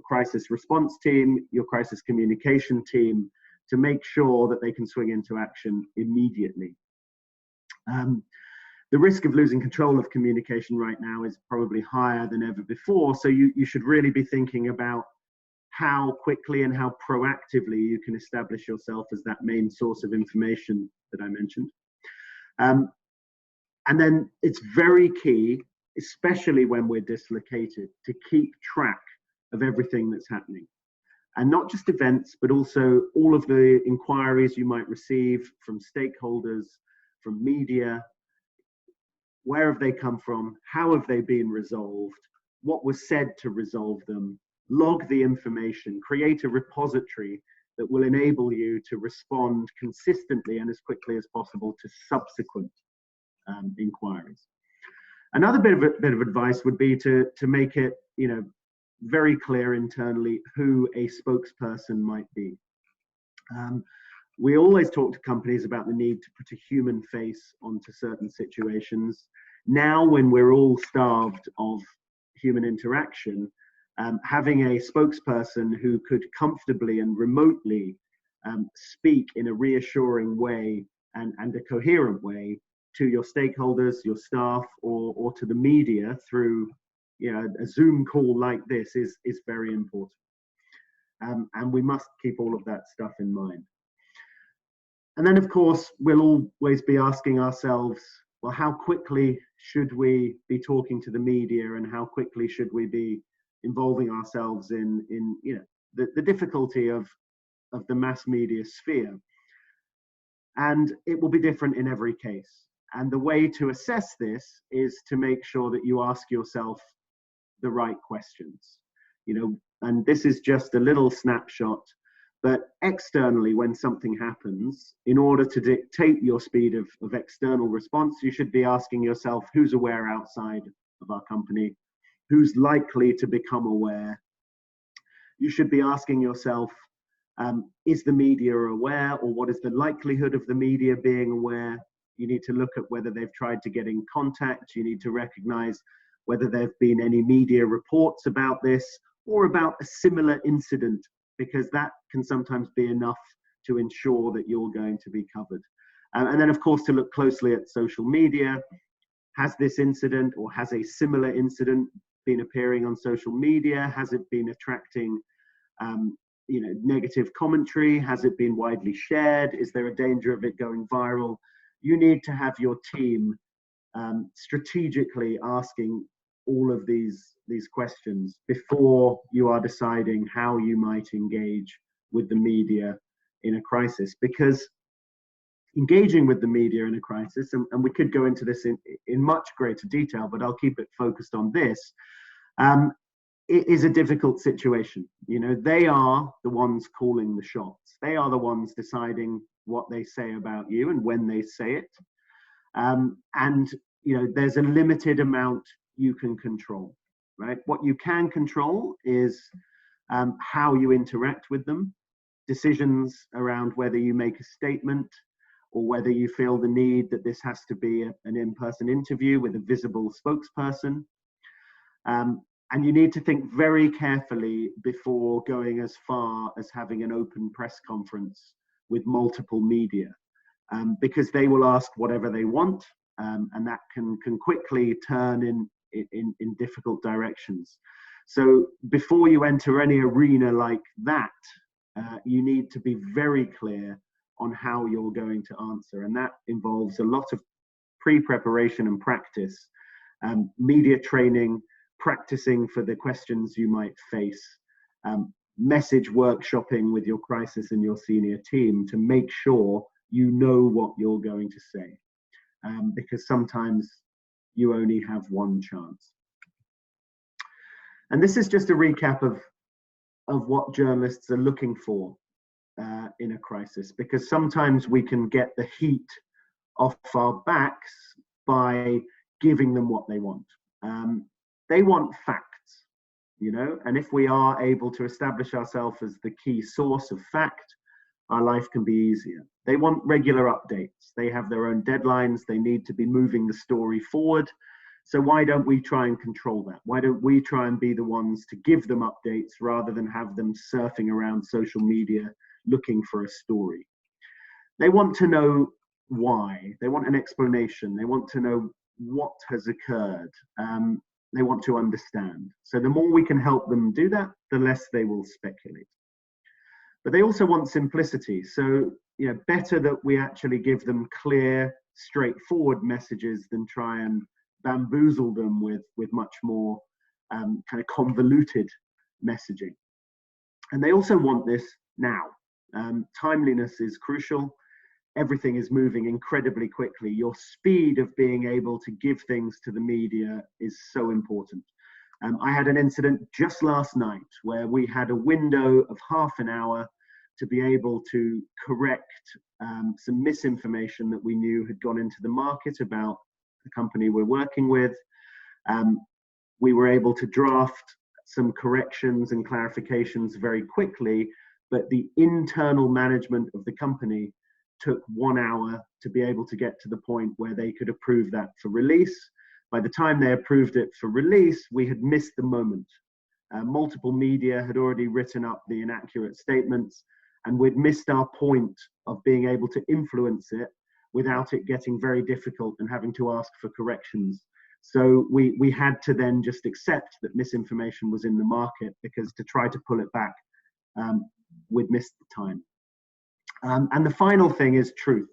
crisis response team, your crisis communication team, to make sure that they can swing into action immediately. The risk of losing control of communication right now is probably higher than ever before, so you should really be thinking about how quickly and how proactively you can establish yourself as that main source of information that I mentioned. And then it's very key, especially when we're dislocated, to keep track of everything that's happening. And not just events, but also all of the inquiries you might receive from stakeholders, from media. Where have they come from? How have they been resolved? What was said to resolve them? Log the information, create a repository that will enable you to respond consistently and as quickly as possible to subsequent inquiries. Another bit of advice would be to make it, very clear internally who a spokesperson might be. We always talk to companies about the need to put a human face onto certain situations. Now, when we're all starved of human interaction, having a spokesperson who could comfortably and remotely speak in a reassuring way and a coherent way to your stakeholders, your staff, or to the media through a Zoom call like this is very important. And we must keep all of that stuff in mind. And then, of course, we'll always be asking ourselves, well, how quickly should we be talking to the media, and how quickly should we be involving ourselves in the difficulty of the mass media sphere? And it will be different in every case. And the way to assess this is to make sure that you ask yourself the right questions. And this is just a little snapshot, but externally, when something happens, in order to dictate your speed of external response, you should be asking yourself, who's aware outside of our company? Who's likely to become aware? You should be asking yourself, is the media aware, or what is the likelihood of the media being aware? You need to look at whether they've tried to get in contact. You need to recognize whether there have been any media reports about this or about a similar incident, because that can sometimes be enough to ensure that you're going to be covered. And then, of course, to look closely at social media. Has this incident or has a similar incident been appearing on social media? Has it been attracting negative commentary? Has it been widely shared? Is there a danger of it going viral? You need to have your team strategically asking all of these questions before you are deciding how you might engage with the media in a crisis. Because engaging with the media in a crisis, and we could go into this in much greater detail, but I'll keep it focused on this, it is a difficult situation. They are the ones calling the shots. They are the ones deciding what they say about you and when they say it. And there's a limited amount you can control, right? What you can control is how you interact with them, decisions around whether you make a statement or whether you feel the need that this has to be an in-person interview with a visible spokesperson. And you need to think very carefully before going as far as having an open press conference with multiple media, because they will ask whatever they want, and that can quickly turn in difficult directions. So before you enter any arena like that, you need to be very clear on how you're going to answer. And that involves a lot of pre-preparation and practice, media training, practicing for the questions you might face, message workshopping with your crisis and your senior team to make sure you know what you're going to say, because sometimes you only have one chance. And this is just a recap of what journalists are looking for in a crisis, because sometimes we can get the heat off our backs by giving them what they want. They want facts, and if we are able to establish ourselves as the key source of fact, our life can be easier. They want regular updates. They have their own deadlines. They need to be moving the story forward. So why don't we try and control that? Why don't we try and be the ones to give them updates rather than have them surfing around social media looking for a story? They want to know why. They want an explanation. They want to know what has occurred. They want to understand. So the more we can help them do that, the less they will speculate. But they also want simplicity. So, better that we actually give them clear, straightforward messages than try and bamboozle them with much more kind of convoluted messaging. And they also want this now. Timeliness is crucial. Everything is moving incredibly quickly. Your speed of being able to give things to the media is so important. I had an incident just last night where we had a window of half an hour to be able to correct some misinformation that we knew had gone into the market about the company we're working with. We were able to draft some corrections and clarifications very quickly, but the internal management of the company took 1 hour to be able to get to the point where they could approve that for release. By the time they approved it for release, we had missed the moment. Multiple media had already written up the inaccurate statements, and we'd missed our point of being able to influence it without it getting very difficult and having to ask for corrections. So we had to then just accept that misinformation was in the market, because to try to pull it back, we'd missed the time. And the final thing is truth.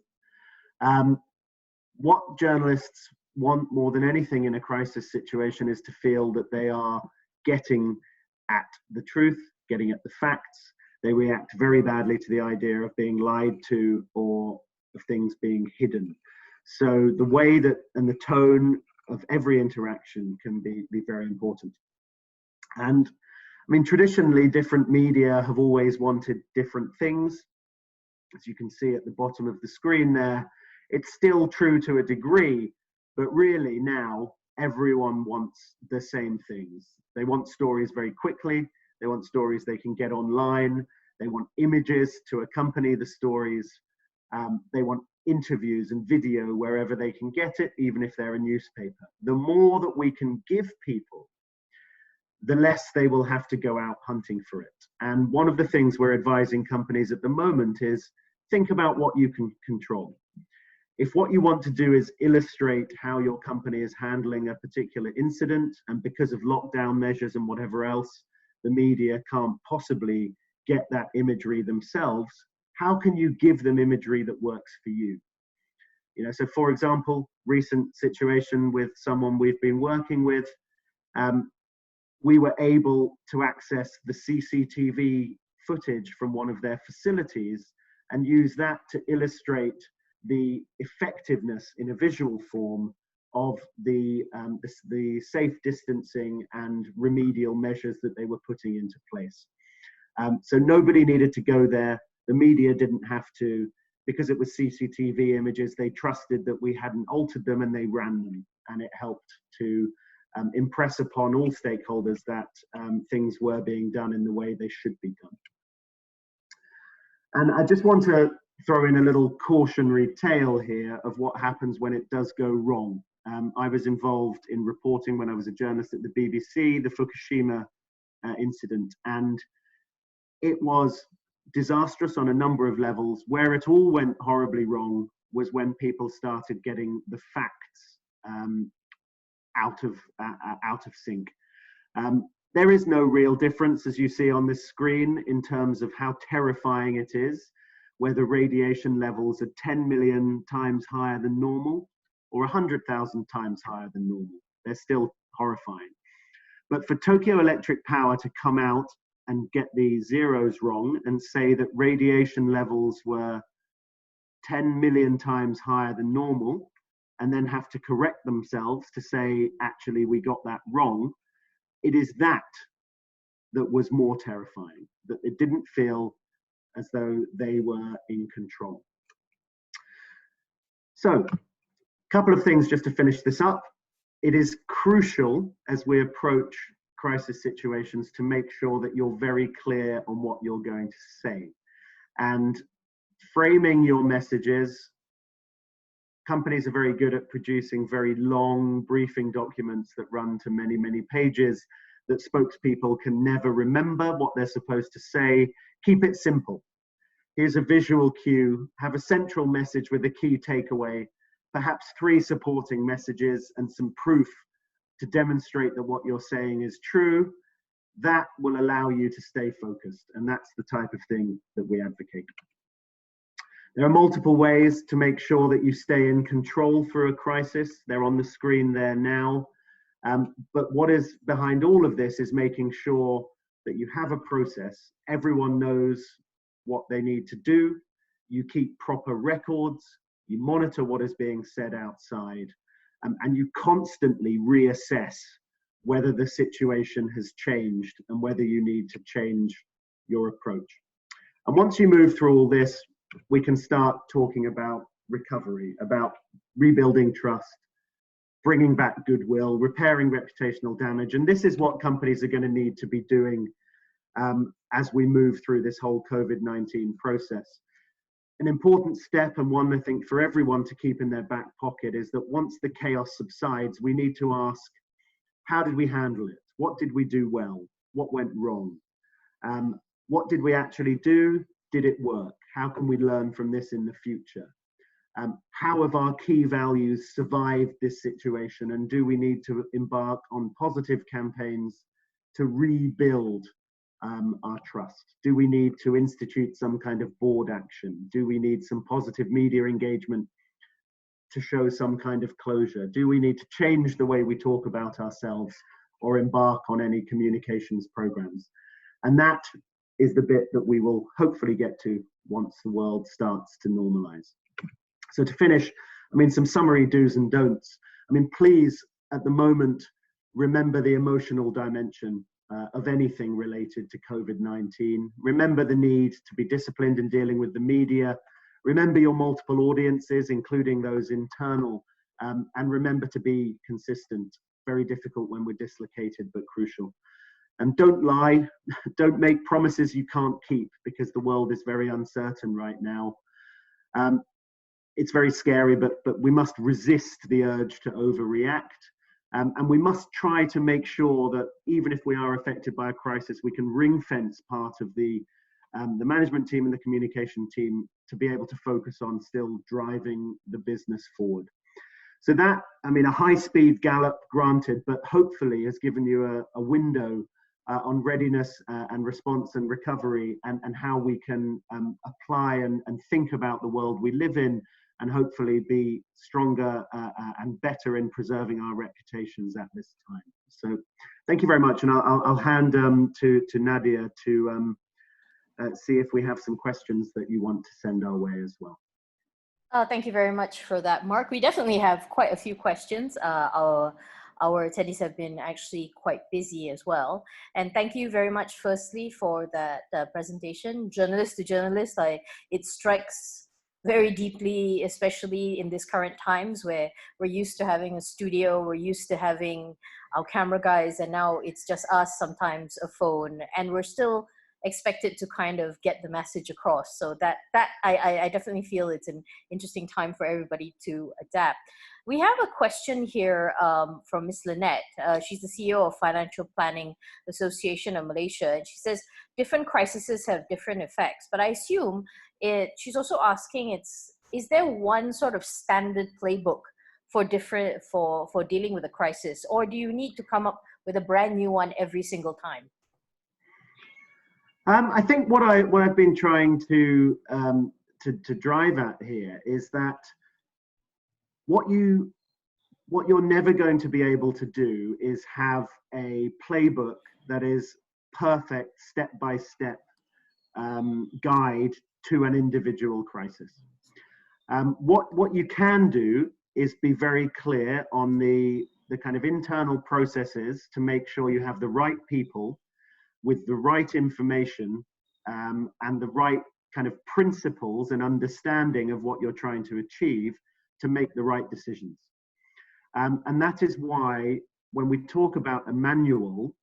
What journalists want more than anything in a crisis situation is to feel that they are getting at the truth, getting at the facts. They react very badly to the idea of being lied to or of things being hidden. So the way that and the tone of every interaction can be very important. And I mean, traditionally, different media have always wanted different things. As you can see at the bottom of the screen there, it's still true to a degree, but really now everyone wants the same things. They want stories very quickly. They want stories they can get online. They want images to accompany the stories. They want interviews and video wherever they can get it, even if they're a newspaper. The more that we can give people, the less they will have to go out hunting for it. And one of the things we're advising companies at the moment is think about what you can control. If what you want to do is illustrate how your company is handling a particular incident, and because of lockdown measures and whatever else, the media can't possibly get that imagery themselves, how can you give them imagery that works for you? You know, so for example, recent situation with someone we've been working with, we were able to access the CCTV footage from one of their facilities and use that to illustrate the effectiveness in a visual form of the safe distancing and remedial measures that they were putting into place. So nobody needed to go there. The media didn't have to, because it was CCTV images, they trusted that we hadn't altered them, and they ran them. And it helped to impress upon all stakeholders that things were being done in the way they should be done. And I just want to throw in a little cautionary tale here of what happens when it does go wrong. I was involved in reporting when I was a journalist at the BBC, the Fukushima incident, and it was disastrous on a number of levels. Where it all went horribly wrong was when people started getting the facts out of sync. There is no real difference, as you see on this screen, in terms of how terrifying it is, whether radiation levels are 10 million times higher than normal or 100,000 times higher than normal. They're still horrifying. But for Tokyo Electric Power to come out and get the zeros wrong and say that radiation levels were 10 million times higher than normal, and then have to correct themselves to say, actually, we got that wrong, it is that was more terrifying, that it didn't feel as though they were in control. So, a couple of things just to finish this up. It is crucial as we approach crisis situations to make sure that you're very clear on what you're going to say. And framing your messages, companies are very good at producing very long briefing documents that run to many, many pages that spokespeople can never remember what they're supposed to say. Keep it simple. Here's a visual cue. Have a central message with a key takeaway, perhaps 3 supporting messages and some proof to demonstrate that what you're saying is true. That will allow you to stay focused, and that's the type of thing that we advocate. There are multiple ways to make sure that you stay in control through a crisis. They're on the screen there now. But what is behind all of this is making sure that you have a process, everyone knows what they need to do, you keep proper records, you monitor what is being said outside, and you constantly reassess whether the situation has changed and whether you need to change your approach. And once you move through all this, we can start talking about recovery, about rebuilding trust, bringing back goodwill, repairing reputational damage. And this is what companies are going to need to be doing as we move through this whole COVID-19 process. An important step, and one I think for everyone to keep in their back pocket, is that once the chaos subsides, we need to ask, how did we handle it? What did we do well? What went wrong? What did we actually do? Did it work? How can we learn from this in the future? How have our key values survived this situation? And do we need to embark on positive campaigns to rebuild our trust? Do we need to institute some kind of board action? Do we need some positive media engagement to show some kind of closure? Do we need to change the way we talk about ourselves or embark on any communications programs? And that is the bit that we will hopefully get to once the world starts to normalize. So to finish, I mean, some summary do's and don'ts. I mean, please, at the moment, remember the emotional dimension of anything related to COVID-19. Remember the need to be disciplined in dealing with the media. Remember your multiple audiences, including those internal, and remember to be consistent. Very difficult when we're dislocated, but crucial. And don't lie, don't make promises you can't keep, because the world is very uncertain right now. It's very scary, but we must resist the urge to overreact. And we must try to make sure that even if we are affected by a crisis, we can ring fence part of the management team and the communication team to be able to focus on still driving the business forward. So that, I mean, a high-speed gallop granted, but hopefully has given you a window on readiness and response and recovery, and how we can apply and think about the world we live in, and hopefully be stronger and better in preserving our reputations at this time. So thank you very much, and I'll hand to Nadia to see if we have some questions that you want to send our way as well. Thank you very much for that, Mark. We definitely have quite a few questions. Our attendees have been actually quite busy as well. And thank you very much, firstly, for that presentation. Journalist to journalist, it strikes very deeply, especially in these current times where we're used to having a studio, we're used to having our camera guys, and now it's just us, sometimes a phone, and we're still expected to kind of get the message across. So that I definitely feel it's an interesting time for everybody to adapt. We have a question here from Ms. Lynette. She's the CEO of Financial Planning Association of Malaysia. And she says, different crises have different effects, but I assume she's also asking, is there one sort of standard playbook for dealing with a crisis, or do you need to come up with a brand new one every single time? I think what I've been trying to drive at here is that what you're never going to be able to do is have a playbook that is perfect step-by-step guide to an individual crisis. What you can do is be very clear on the kind of internal processes to make sure you have the right people with the right information and the right kind of principles and understanding of what you're trying to achieve to make the right decisions. And that is why when we talk about a manual,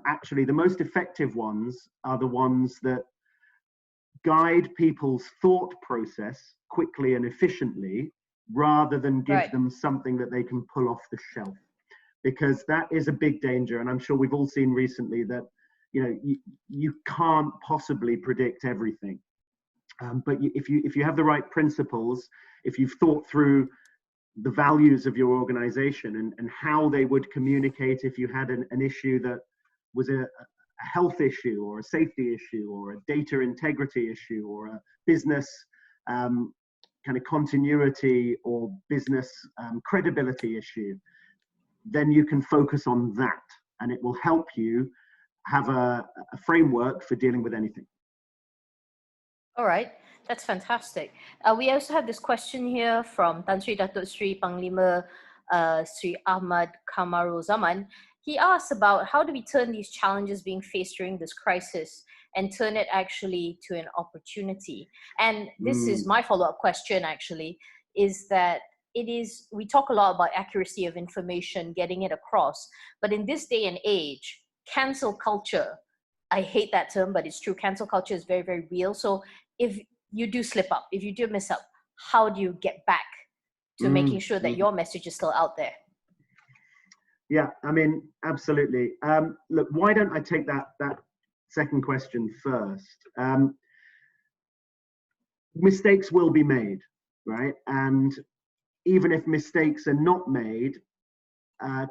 actually the most effective ones are the ones that guide people's thought process quickly and efficiently, rather than give them something that they can pull off the shelf. Because that is a big danger, and I'm sure we've all seen recently that you can't possibly predict everything. But if you have the right principles, if you've thought through the values of your organization and how they would communicate if you had an issue that was a health issue or a safety issue or a data integrity issue or a business kind of continuity or business credibility issue, then you can focus on that, and it will help you have a framework for dealing with anything. All right, that's fantastic. We also have this question here from Tan Sri Datuk Sri Panglima Sri Ahmad Kamarul Zaman. He asks about how do we turn these challenges being faced during this crisis and turn it actually to an opportunity. And this is my follow-up question actually, is that we talk a lot about accuracy of information, getting it across, but in this day and age, cancel culture, I hate that term, but it's true. Cancel culture is very, very real. So if you do slip up, if you do mess up, how do you get back to making sure that your message is still out there? Yeah, I mean, absolutely. Look, why don't I take that second question first? Mistakes will be made, right? And even if mistakes are not made,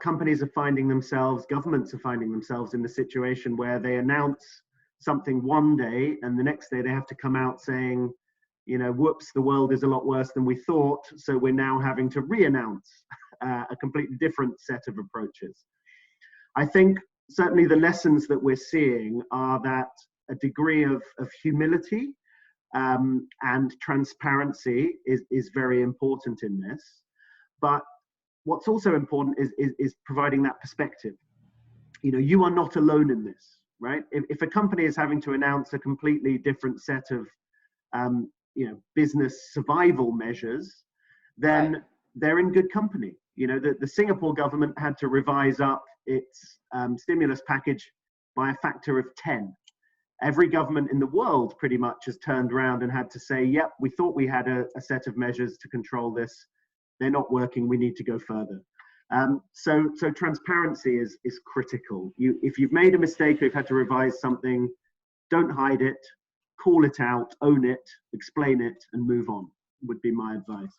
companies are finding themselves, governments are finding themselves in the situation where they announce something one day and the next day they have to come out saying, you know, whoops, the world is a lot worse than we thought, so we're now having to re-announce a completely different set of approaches. I think certainly the lessons that we're seeing are that a degree of humility and transparency is very important in this. But what's also important is providing that perspective. You know, you are not alone in this, right? If a company is having to announce a completely different set of you know, business survival measures, then they're in good company. You know, the Singapore government had to revise up its stimulus package by a factor of 10. Every government in the world pretty much has turned around and had to say, yep, we thought we had a set of measures to control this. They're not working, we need to go further. So transparency is critical. If you've made a mistake or you've had to revise something, don't hide it, call it out, own it, explain it, and move on, would be my advice.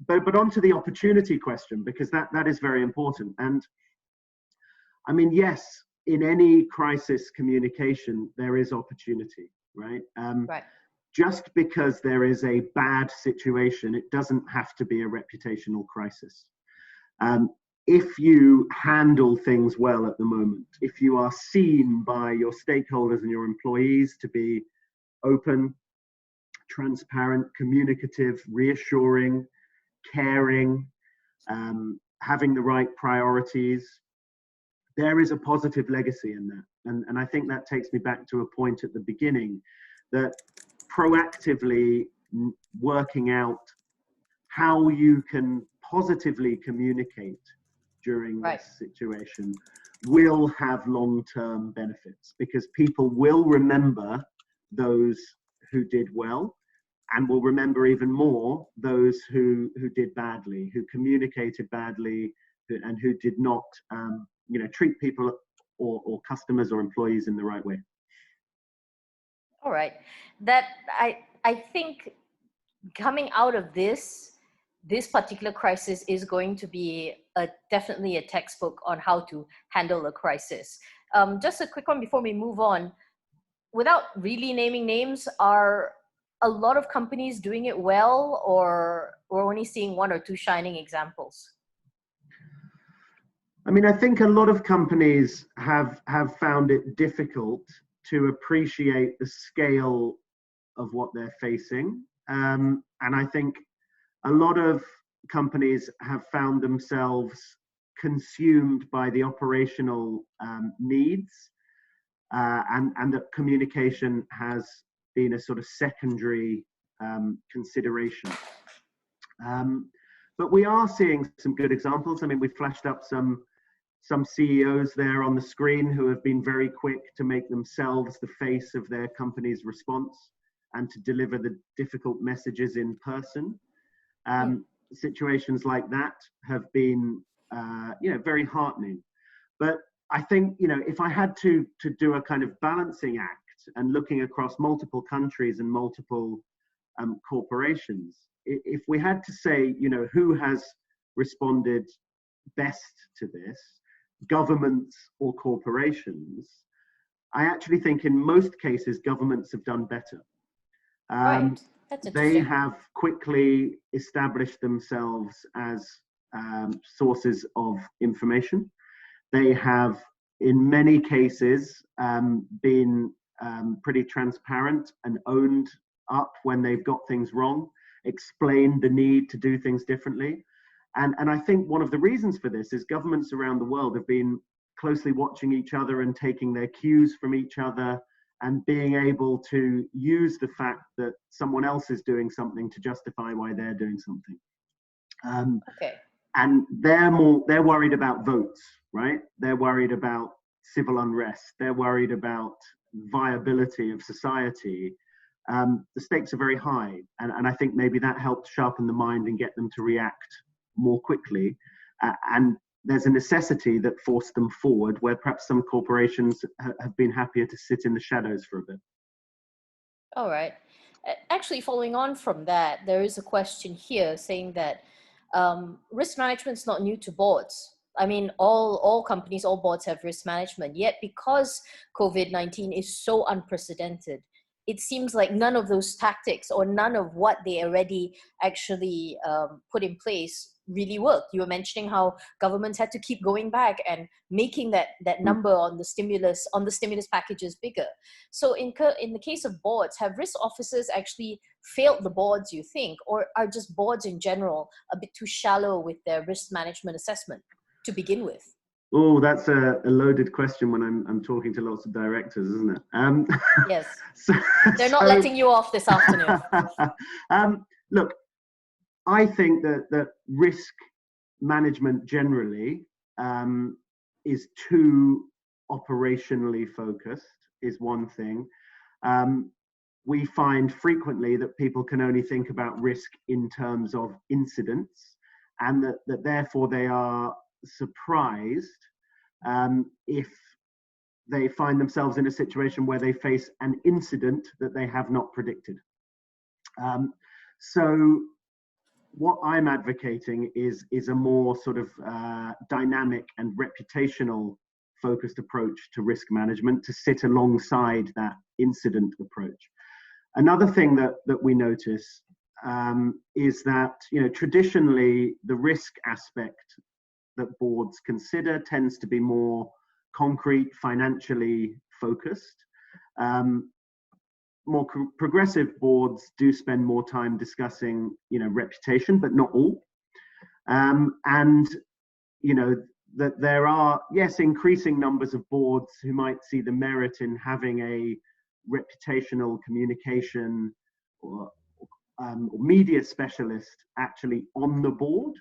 But on to the opportunity question, because that is very important. And I mean, yes, in any crisis communication, there is opportunity, right? Just because there is a bad situation, it doesn't have to be a reputational crisis. If you handle things well at the moment, if you are seen by your stakeholders and your employees to be open, transparent, communicative, reassuring, caring, having the right priorities, there is a positive legacy in that. And I think that takes me back to a point at the beginning, that proactively working out how you can positively communicate during this situation will have long-term benefits, because people will remember those who did well and will remember even more those who did badly, who communicated badly, and who did not you know, treat people or customers or employees in the right way. All right. That I think coming out of this particular crisis is going to be definitely a textbook on how to handle a crisis. Just a quick one before we move on. Without really naming names, are a lot of companies doing it well, or we're only seeing one or two shining examples? I mean, I think a lot of companies have found it difficult to appreciate the scale of what they're facing. And I think a lot of companies have found themselves consumed by the operational needs, and that communication has been a sort of secondary consideration. But we are seeing some good examples. I mean, we flashed up some CEOs there on the screen who have been very quick to make themselves the face of their company's response and to deliver the difficult messages in person. Situations like that have been, you know, very heartening. But I think, you know, if I had to do a kind of balancing act and looking across multiple countries and multiple corporations, if we had to say, you know, who has responded best to this, governments or corporations, I actually think in most cases governments have done better. They have quickly established themselves as sources of information. They have in many cases, been pretty transparent and owned up when they've got things wrong, explained the need to do things differently. And I think one of the reasons for this is governments around the world have been closely watching each other and taking their cues from each other and being able to use the fact that someone else is doing something to justify why they're doing something. Okay. And they're worried about votes, right? They're worried about civil unrest. They're worried about viability of society. The stakes are very high. And I think maybe that helped sharpen the mind and get them to react more quickly. And there's a necessity that forced them forward, where perhaps some corporations have been happier to sit in the shadows for a bit. All right. Actually, following on from that, there is a question here saying that risk management is not new to boards. I mean, all companies, all boards have risk management. Yet, because COVID-19 is so unprecedented, it seems like none of those tactics or none of what they already actually put in place really worked. You were mentioning how governments had to keep going back and making that number on the stimulus packages bigger. So in the case of boards, have risk officers actually failed the boards, you think, or are just boards in general a bit too shallow with their risk management assessment to begin with? Oh, that's a loaded question when I'm talking to lots of directors, isn't it? Yes. They're not letting you off this afternoon. Look, I think that risk management generally is too operationally focused, is one thing. We find frequently that people can only think about risk in terms of incidents, and that therefore they are surprised if they find themselves in a situation where they face an incident that they have not predicted. So what I'm advocating is a more sort of dynamic and reputational focused approach to risk management to sit alongside that incident approach. Another thing that we notice is that, you know, traditionally the risk aspect that boards consider tends to be more concrete, financially focused. More progressive boards do spend more time discussing, you know, reputation, but not all. And, you know, that there are, yes, increasing numbers of boards who might see the merit in having a reputational communication or media specialist actually on the board.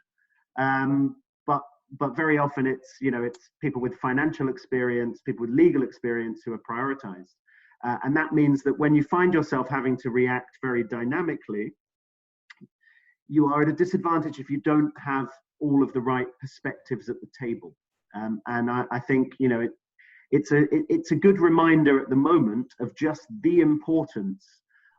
But very often it's, you know, it's people with financial experience, people with legal experience who are prioritized. And that means that when you find yourself having to react very dynamically, you are at a disadvantage if you don't have all of the right perspectives at the table. And I think, you know, it's a good reminder at the moment of just the importance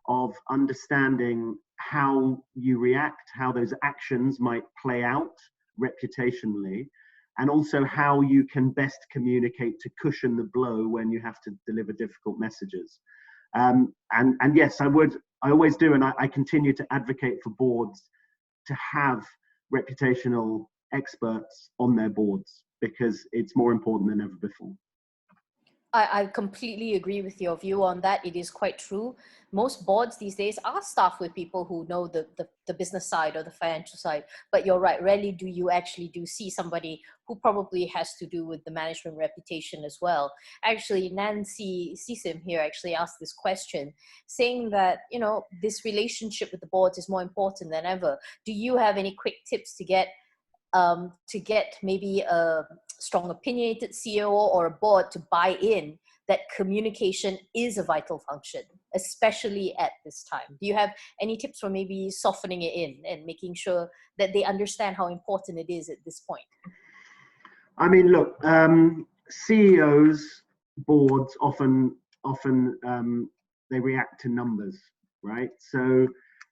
of understanding how you react, how those actions might play out reputationally, and also how you can best communicate to cushion the blow when you have to deliver difficult messages. And yes, I always do, and I continue to advocate for boards to have reputational experts on their boards, because it's more important than ever before. I completely agree with your view on that. It is quite true. Most boards these days are staffed with people who know the business side or the financial side. But you're right, rarely do you actually see somebody who probably has to do with the management reputation as well. Actually, Nancy Sisim here actually asked this question, saying that, you know, this relationship with the boards is more important than ever. Do you have any quick tips to get maybe a strong opinionated CEO or a board to buy in that communication is a vital function, especially at this time? Do you have any tips for maybe softening it in and making sure that they understand how important it is at this point? I mean, look, CEOs, boards often they react to numbers, right? So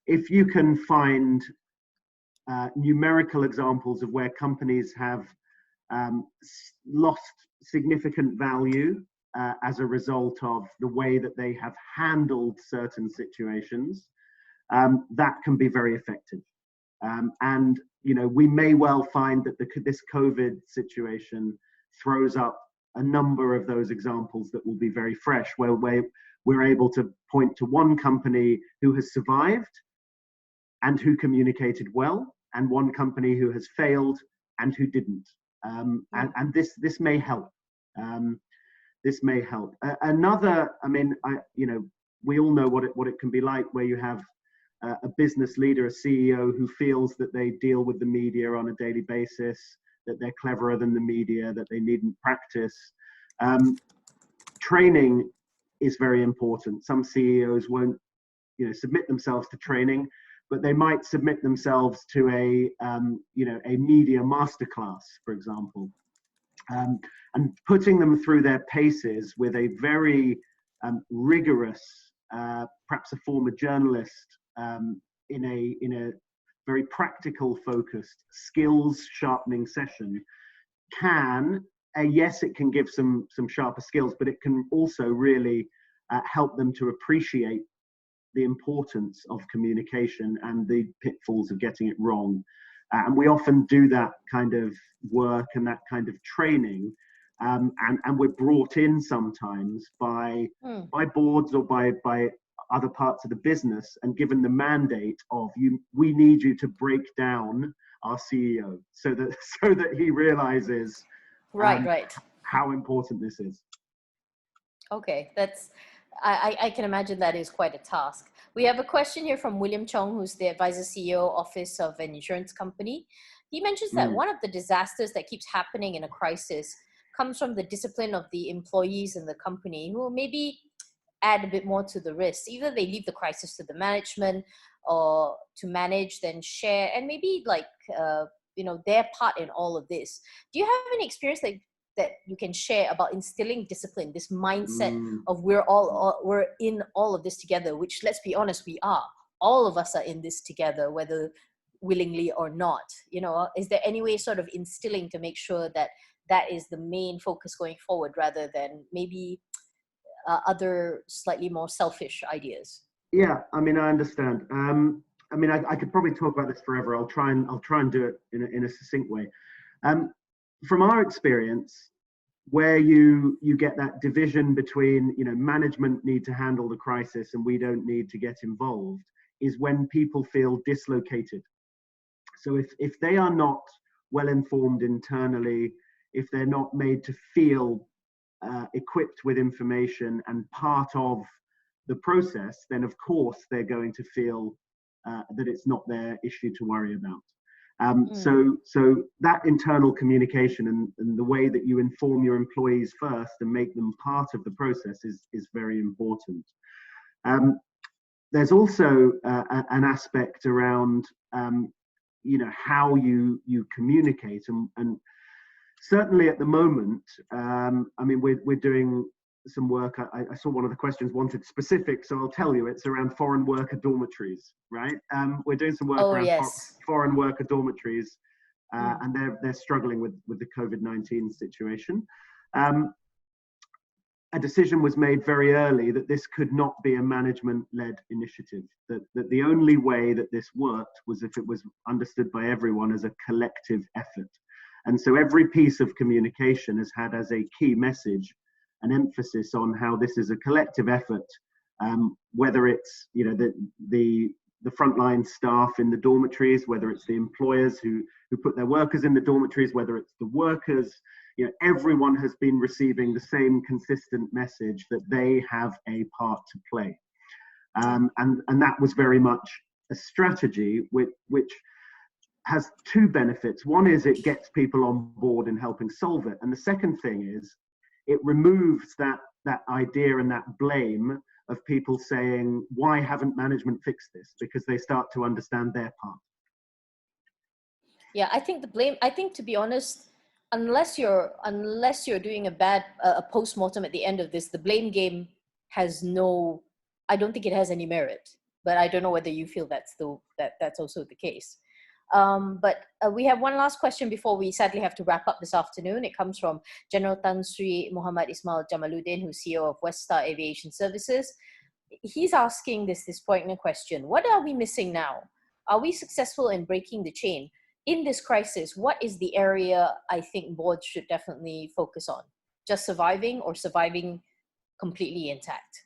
if you can find numerical examples of where companies have lost significant value as a result of the way that they have handled certain situations, that can be very effective. And, you know, we may well find that this COVID situation throws up a number of those examples that will be very fresh, where we're able to point to one company who has survived and who communicated well, and one company who has failed and who didn't. And this may help. This may help. Another, I mean, we all know what it can be like, where you have a business leader, a CEO, who feels that they deal with the media on a daily basis, that they're cleverer than the media, that they needn't practice. Training is very important. Some CEOs won't, submit themselves to training, but they might submit themselves to a media masterclass, for example, and putting them through their paces with a very rigorous, perhaps a former journalist, in a very practical, focused, skills sharpening session can, yes, it can give some sharper skills, but it can also really help them to appreciate the importance of communication and the pitfalls of getting it wrong. And we often do that kind of work and that kind of training, and we're brought in sometimes by boards or by other parts of the business and given the mandate of we need you to break down our CEO so that he realizes right how important this is. Okay, I can imagine that is quite a task. We have a question here from William Chong, who's the advisor CEO office of an insurance company. He mentions that one of the disasters that keeps happening in a crisis comes from the discipline of the employees in the company, who maybe add a bit more to the risk. Either they leave the crisis to the management or to manage, then share, and maybe their part in all of this. Do you have any experience that you can share about instilling discipline, this mindset of we're in all of this together, which, let's be honest, we are. All of us are in this together, whether willingly or not. Is there any way sort of instilling to make sure that that is the main focus going forward, rather than maybe other slightly more selfish ideas? Yeah, I mean, I understand. I could probably talk about this forever. I'll try and do it in a succinct way. From our experience, where you get that division between, management need to handle the crisis and we don't need to get involved, is when people feel dislocated. So if they are not well informed internally, if they're not made to feel equipped with information and part of the process, then of course they're going to feel that it's not their issue to worry about. So that internal communication and the way that you inform your employees first and make them part of the process is very important. There's also an aspect around how you communicate, and certainly at the moment, we're doing some work. I saw one of the questions wanted specific, so I'll tell you, it's around foreign worker dormitories, right? We're doing some work around foreign worker dormitories, and they're struggling with the COVID-19 situation. A decision was made very early that this could not be a management-led initiative, that the only way that this worked was if it was understood by everyone as a collective effort. And so every piece of communication has had as a key message an emphasis on how this is a collective effort, whether it's the frontline staff in the dormitories, whether it's the employers who put their workers in the dormitories, whether it's the workers. Everyone has been receiving the same consistent message that they have a part to play, and that was very much a strategy which has two benefits. One is it gets people on board in helping solve it, and the second thing is it removes that idea and that blame of people saying, why haven't management fixed this? Because they start to understand their part. Yeah, I think to be honest, unless you're doing a post-mortem at the end of this, the blame game I don't think it has any merit. But I don't know whether you feel that's also the case. But we have one last question before we sadly have to wrap up this afternoon. It comes from General Tan Sri Muhammad Ismail Jamaluddin, who's CEO of West Star Aviation Services. He's asking this poignant question: what are we missing now? Are we successful in breaking the chain? In this crisis, what is the area I think boards should definitely focus on just surviving or surviving completely intact?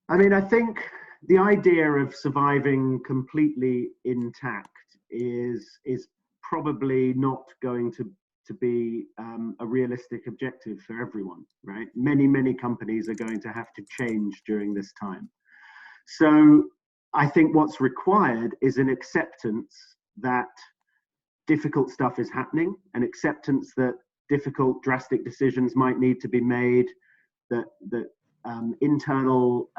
I mean, I think the idea of surviving completely intact is probably not going to be a realistic objective for everyone, right? Many companies are going to have to change during this time. So I think what's required is an acceptance that difficult stuff is happening, an acceptance that difficult, drastic decisions might need to be made, that internal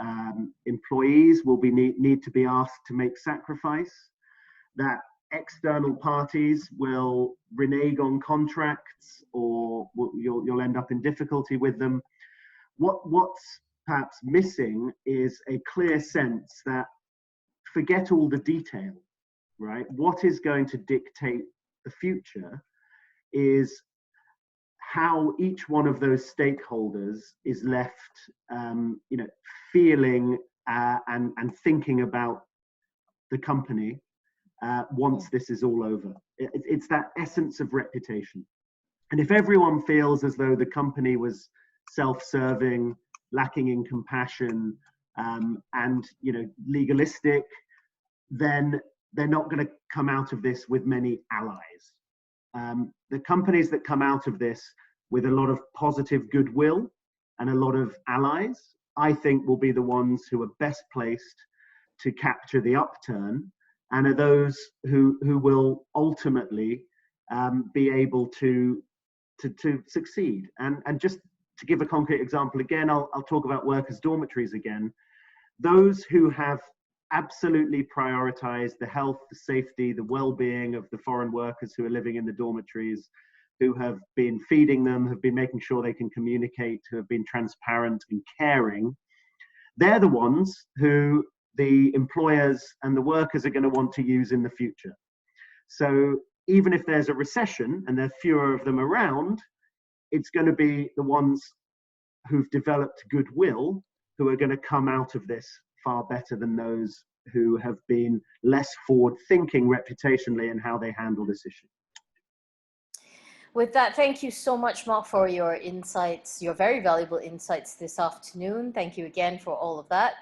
employees will need to be asked to make sacrifice, that external parties will renege on contracts, or you'll end up in difficulty with them. What's perhaps missing is a clear sense that forget all the detail, right? What is going to dictate the future is how each one of those stakeholders is left, feeling and thinking about the company once this is all over. It's that essence of reputation. And if everyone feels as though the company was self-serving, lacking in compassion, and legalistic, then they're not going to come out of this with many allies. The companies that come out of this with a lot of positive goodwill and a lot of allies, I think will be the ones who are best placed to capture the upturn, and are those who will ultimately be able to succeed. And just to give a concrete example again, I'll talk about workers' dormitories again. Those who have absolutely prioritized the health, the safety, the well-being of the foreign workers who are living in the dormitories, who have been feeding them, have been making sure they can communicate, who have been transparent and caring, they're the ones who the employers and the workers are going to want to use in the future. So even if there's a recession and there are fewer of them around, it's going to be the ones who've developed goodwill who are going to come out of this far better than those who have been less forward-thinking reputationally in how they handle this issue. With that, thank you so much, Mark, for your insights, your very valuable insights this afternoon. Thank you again for all of that.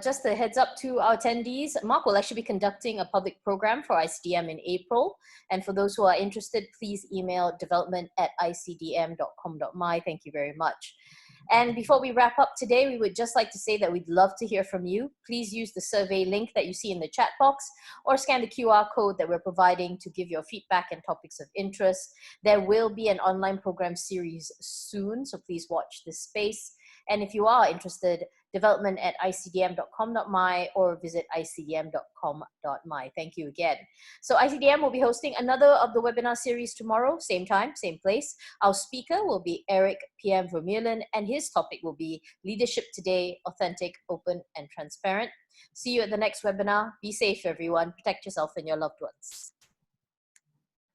Just a heads up to our attendees, Mark will actually be conducting a public program for ICDM in April. And for those who are interested, please email development@icdm.com.my. Thank you very much. And before we wrap up today, we would just like to say that we'd love to hear from you. Please use the survey link that you see in the chat box, or scan the QR code that we're providing to give your feedback and topics of interest. There will be an online program series soon, so please watch this space. And if you are interested, development@icdm.com.my or visit icdm.com.my. Thank you again. So ICDM will be hosting another of the webinar series tomorrow, same time, same place. Our speaker will be Eric PM Vermeulen, and his topic will be Leadership Today, Authentic, Open, and Transparent. See you at the next webinar. Be safe, everyone. Protect yourself and your loved ones.